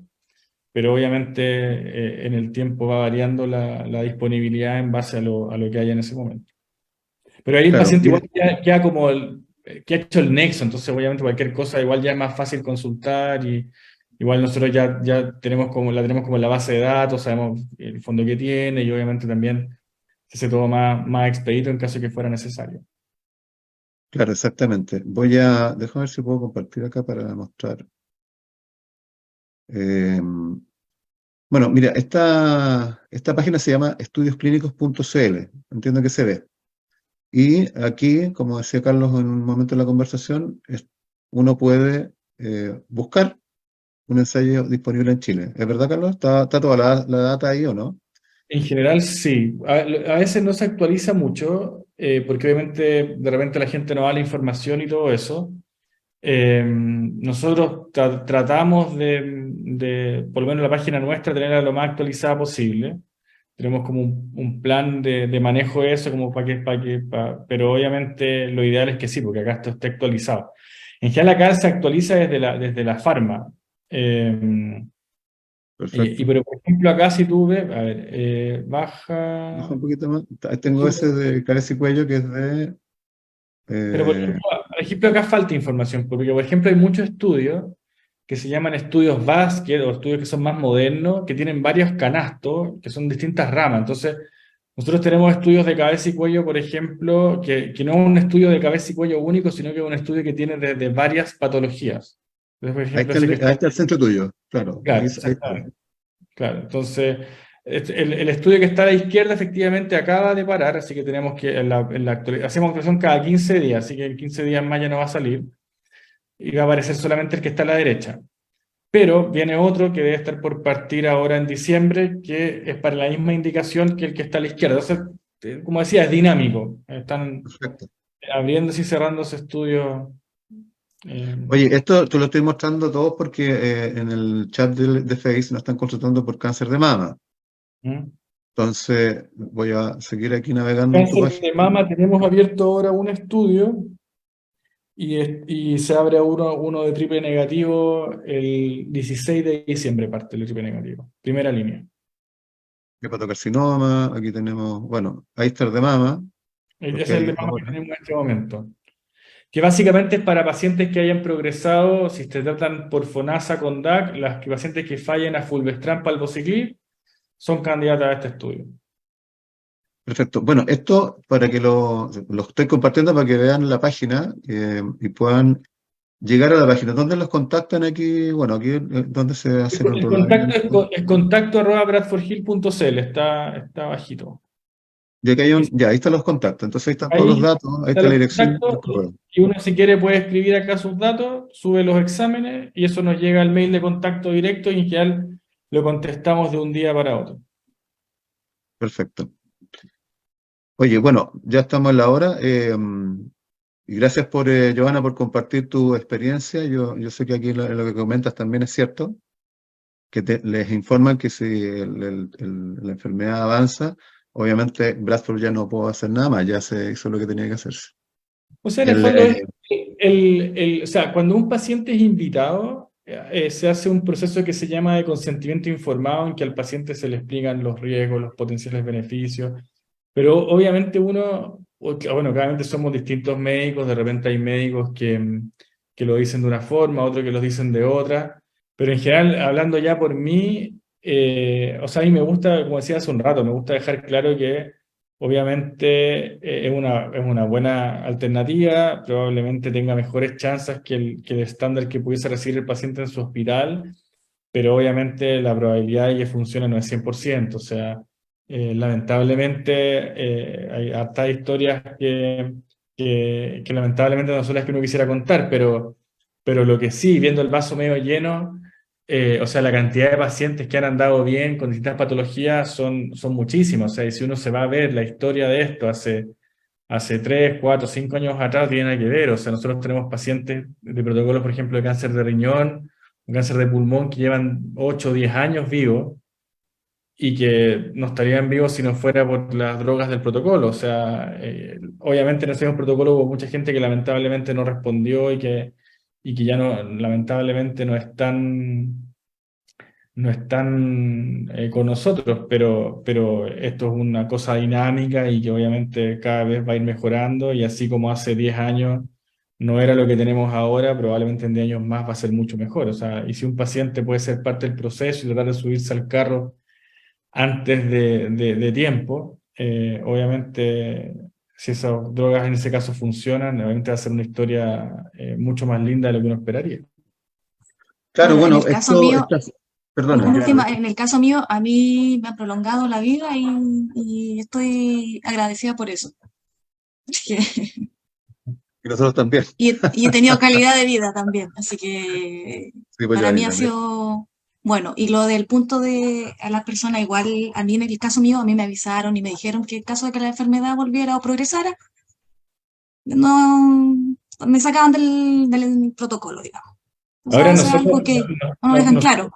pero obviamente en el tiempo va variando la disponibilidad en base a lo que haya en ese momento. Pero ahí el Claro, paciente mira, igual queda como que ha hecho el nexo, entonces obviamente cualquier cosa igual ya es más fácil consultar y igual nosotros ya tenemos como en la base de datos, sabemos el fondo que tiene y obviamente también se hace todo más expedito en caso de que fuera necesario. claro, exactamente. Déjame ver si puedo compartir acá para mostrar. Eh, bueno, mira, esta página se llama estudiosclínicos.cl, entiendo que se ve. Y aquí, como decía Carlos en un momento de la conversación, uno puede buscar un ensayo disponible en Chile. ¿Es verdad, Carlos? ¿Está toda la data ahí o no? En general, sí. A veces no se actualiza mucho, porque obviamente de repente la gente no da la información y todo eso. Nosotros tratamos por lo menos la página nuestra, tenerla lo más actualizada posible. Tenemos como un plan de manejo de eso, como pero obviamente lo ideal es que sí, porque acá esto esté actualizado. En general acá se actualiza desde la farma. Eh, Perfecto. pero por ejemplo acá si tú ves, a ver, Baja baja... un poquito más. Tengo ese de cabeza y cuello que es de... Pero eh, por ejemplo, acá falta información, porque por ejemplo hay muchos estudios que se llaman estudios basket o estudios que son más modernos, que tienen varios canastos, que son distintas ramas. Entonces, nosotros tenemos estudios de cabeza y cuello, por ejemplo, que no es un estudio de cabeza y cuello único, sino que es un estudio que tiene de varias patologías. Entonces, por ejemplo, ese que ahí está... está el centro tuyo, claro. Claro, Ahí está. exactamente. Claro, entonces, el estudio que está a la izquierda efectivamente acaba de parar, así que tenemos que, hacemos actualización cada 15 días, así que en 15 días más ya no va a salir, y va a aparecer solamente el que está a la derecha. Pero viene otro que debe estar por partir ahora en diciembre, que es para la misma indicación que el que está a la izquierda. Entonces, como decía, es dinámico. Están Perfecto. abriéndose y cerrándose estudios. eh, Oye, esto te lo estoy mostrando a todos porque en el chat de Face nos están consultando por cáncer de mama. ¿Mm? Entonces, voy a seguir aquí navegando en tu Cáncer de página. mama, tenemos abierto ahora un estudio y se abre uno de triple negativo el 16 de diciembre, parte del triple negativo. Primera línea. Hepatocarcinoma, aquí tenemos, bueno, ahí está el de mama, Ese porque es el hay de mama que ahora. tenemos en este momento. Que básicamente es para pacientes que hayan progresado, si se tratan por FONASA con DAC, las pacientes que fallen a fulvestrant, palbociclib, son candidatas a este estudio. Perfecto. Bueno, esto para que lo estoy compartiendo para que vean la página y puedan llegar a la página. ¿Dónde los contactan aquí? Bueno, aquí donde se hace el El otro contacto es, live. es contacto@bradfordhill.cl, está bajito. Ya que hay ya, ahí están los contactos. Entonces ahí están todos los Ahí datos, ahí está están la los dirección del contactos correo. y uno si quiere puede escribir acá sus datos, sube los exámenes y eso nos llega al mail de contacto directo y en general lo contestamos de un día para otro. Perfecto. Oye, bueno, ya estamos en la hora. Y gracias por, Giovanna, por compartir tu experiencia. Yo sé que aquí lo que comentas también es cierto, que les informan que si la enfermedad avanza, obviamente Bradford ya no puede hacer nada más, ya se hizo lo que tenía que hacerse. O sea, en el El, fondo es o sea, cuando un paciente es invitado, se hace un proceso que se llama de consentimiento informado, en que al paciente se le explican los riesgos, los potenciales beneficios, pero obviamente bueno, claramente somos distintos médicos, de repente hay médicos que lo dicen de una forma, otros que lo dicen de otra, pero en general, hablando ya por mí, o sea, a mí me gusta, como decía hace un rato, me gusta dejar claro que obviamente es una buena alternativa, probablemente tenga mejores chances que el estándar que pudiese recibir el paciente en su hospital, pero obviamente la probabilidad de que funcione no es 100%, o sea, lamentablemente hay hartas historias que lamentablemente no son las que uno quisiera contar, pero lo que sí, viendo el vaso medio lleno, o sea, la cantidad de pacientes que han andado bien con distintas patologías son muchísimas. O sea, y si uno se va a ver la historia de esto hace 3, 4, 5 años atrás, no tiene nada que ver. O sea, nosotros tenemos pacientes de protocolos, por ejemplo, de cáncer de riñón, o cáncer de pulmón, que llevan 8 o 10 años vivos y que no estarían vivos si no fuera por las drogas del protocolo. O sea, obviamente en ese mismo protocolo hubo mucha gente que lamentablemente no respondió y que ya no, lamentablemente no están con nosotros, pero esto es una cosa dinámica y que obviamente cada vez va a ir mejorando y así como hace 10 años no era lo que tenemos ahora, probablemente en 10 años más va a ser mucho mejor. O sea, y si un paciente puede ser parte del proceso y tratar de subirse al carro antes de tiempo, obviamente si esas drogas en ese caso funcionan, obviamente va a ser una historia mucho más linda de lo que uno esperaría. claro, Bueno, en bueno, el caso mío, perdona. en el caso mío, a mí me ha prolongado la vida y estoy agradecida por eso. Así que- Y nosotros también. y he tenido calidad de vida también, así que Sí, pues para yo mí ha también. sido bueno. Y lo del punto de a las personas, igual a mí en el caso mío, a mí me avisaron y me dijeron que en caso de que la enfermedad volviera o progresara, no me sacaban del protocolo, digamos. O sea, Ahora eso es nosotros, algo que no lo dejan claro.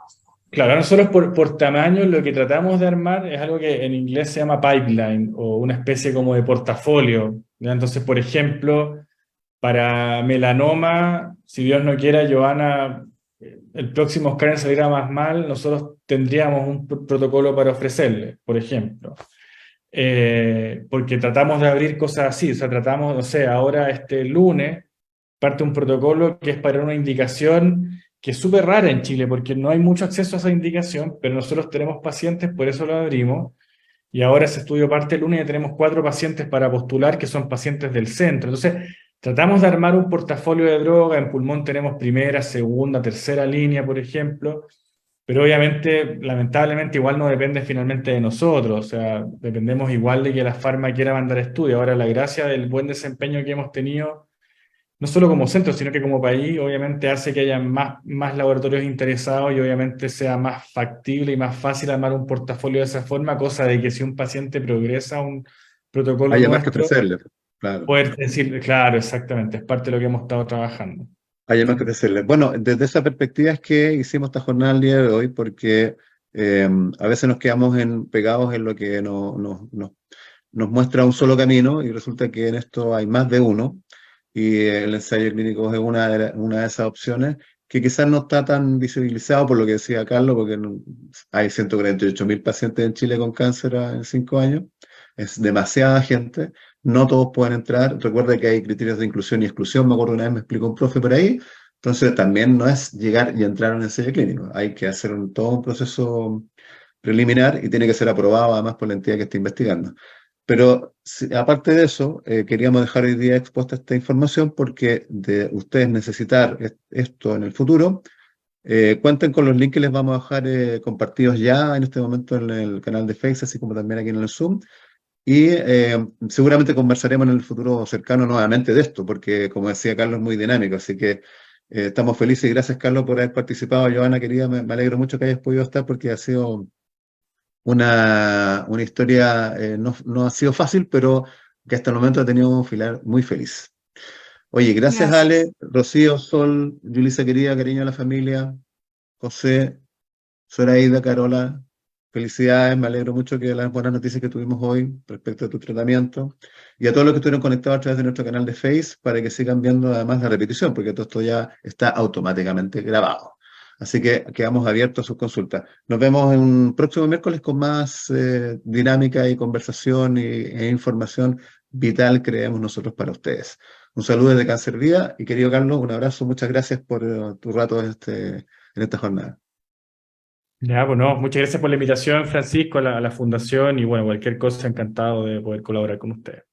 claro, nosotros por tamaño lo que tratamos de armar es algo que en inglés se llama pipeline o una especie como de portafolio, ¿ya? Entonces, por ejemplo, para melanoma, si Dios no quiera, Giovanna, el próximo Oscar saliera más mal, nosotros tendríamos un protocolo para ofrecerle, por ejemplo. Porque tratamos de abrir cosas así, o sea, tratamos, no sé, ahora este lunes parte un protocolo que es para una indicación que es súper rara en Chile, porque no hay mucho acceso a esa indicación, pero nosotros tenemos pacientes, por eso lo abrimos, y ahora ese estudio parte el lunes y tenemos 4 pacientes para postular, que son pacientes del centro. Entonces, tratamos de armar un portafolio de droga, en pulmón tenemos primera, segunda, tercera línea, por ejemplo, pero obviamente, lamentablemente, igual no depende finalmente de nosotros, o sea, dependemos igual de que la farma quiera mandar estudio. Ahora, la gracia del buen desempeño que hemos tenido, no solo como centro, sino que como país, obviamente hace que haya más laboratorios interesados y obviamente sea más factible y más fácil armar un portafolio de esa forma, cosa de que si un paciente progresa a un protocolo Haya más que nuestro, ofrecerle, claro. poder decir, claro, exactamente, es parte de lo que hemos estado trabajando. Haya más que ofrecerle. Bueno, desde esa perspectiva es que hicimos esta jornada el día de hoy, porque A veces nos quedamos pegados en lo que nos muestra un solo camino y resulta que en esto hay más de uno y el ensayo clínico es una de esas opciones que quizás no está tan visibilizado por lo que decía Carlos, porque hay 148.000 pacientes en Chile con cáncer en 5 años, es demasiada gente, no todos pueden entrar, recuerda que hay criterios de inclusión y exclusión, me acuerdo una vez me explicó un profe por ahí, entonces también no es llegar y entrar a un ensayo clínico, hay que hacer todo un proceso preliminar y tiene que ser aprobado además por la entidad que está investigando. Pero aparte de eso, queríamos dejar hoy día expuesta esta información porque de ustedes necesitar esto en el futuro, cuenten con los links que les vamos a dejar compartidos ya en este momento en el canal de Facebook, así como también aquí en el Zoom. Y seguramente conversaremos en el futuro cercano nuevamente de esto, porque como decía Carlos, es muy dinámico. Así que estamos felices y gracias, Carlos, por haber participado. Joana, querida, me alegro mucho que hayas podido estar porque ha sido una historia, no ha sido fácil, pero que hasta el momento ha tenido un final muy feliz. Oye, gracias Gracias. Ale, Rocío, Sol, Yulisa querida, cariño a la familia, José, Zoraida, Carola, felicidades, me alegro mucho que las buenas noticias que tuvimos hoy respecto a tu tratamiento y a todos los que estuvieron conectados a través de nuestro canal de Face para que sigan viendo además la repetición, porque todo esto ya está automáticamente grabado. Así que quedamos abiertos a sus consultas. Nos vemos en un próximo miércoles con más dinámica y conversación e información vital, creemos nosotros, para ustedes. Un saludo desde Cáncer Vida y querido Carlos, un abrazo, muchas gracias por tu rato en esta jornada. Ya, bueno, muchas gracias por la invitación, Francisco, a la fundación y bueno, cualquier cosa, encantado de poder colaborar con ustedes.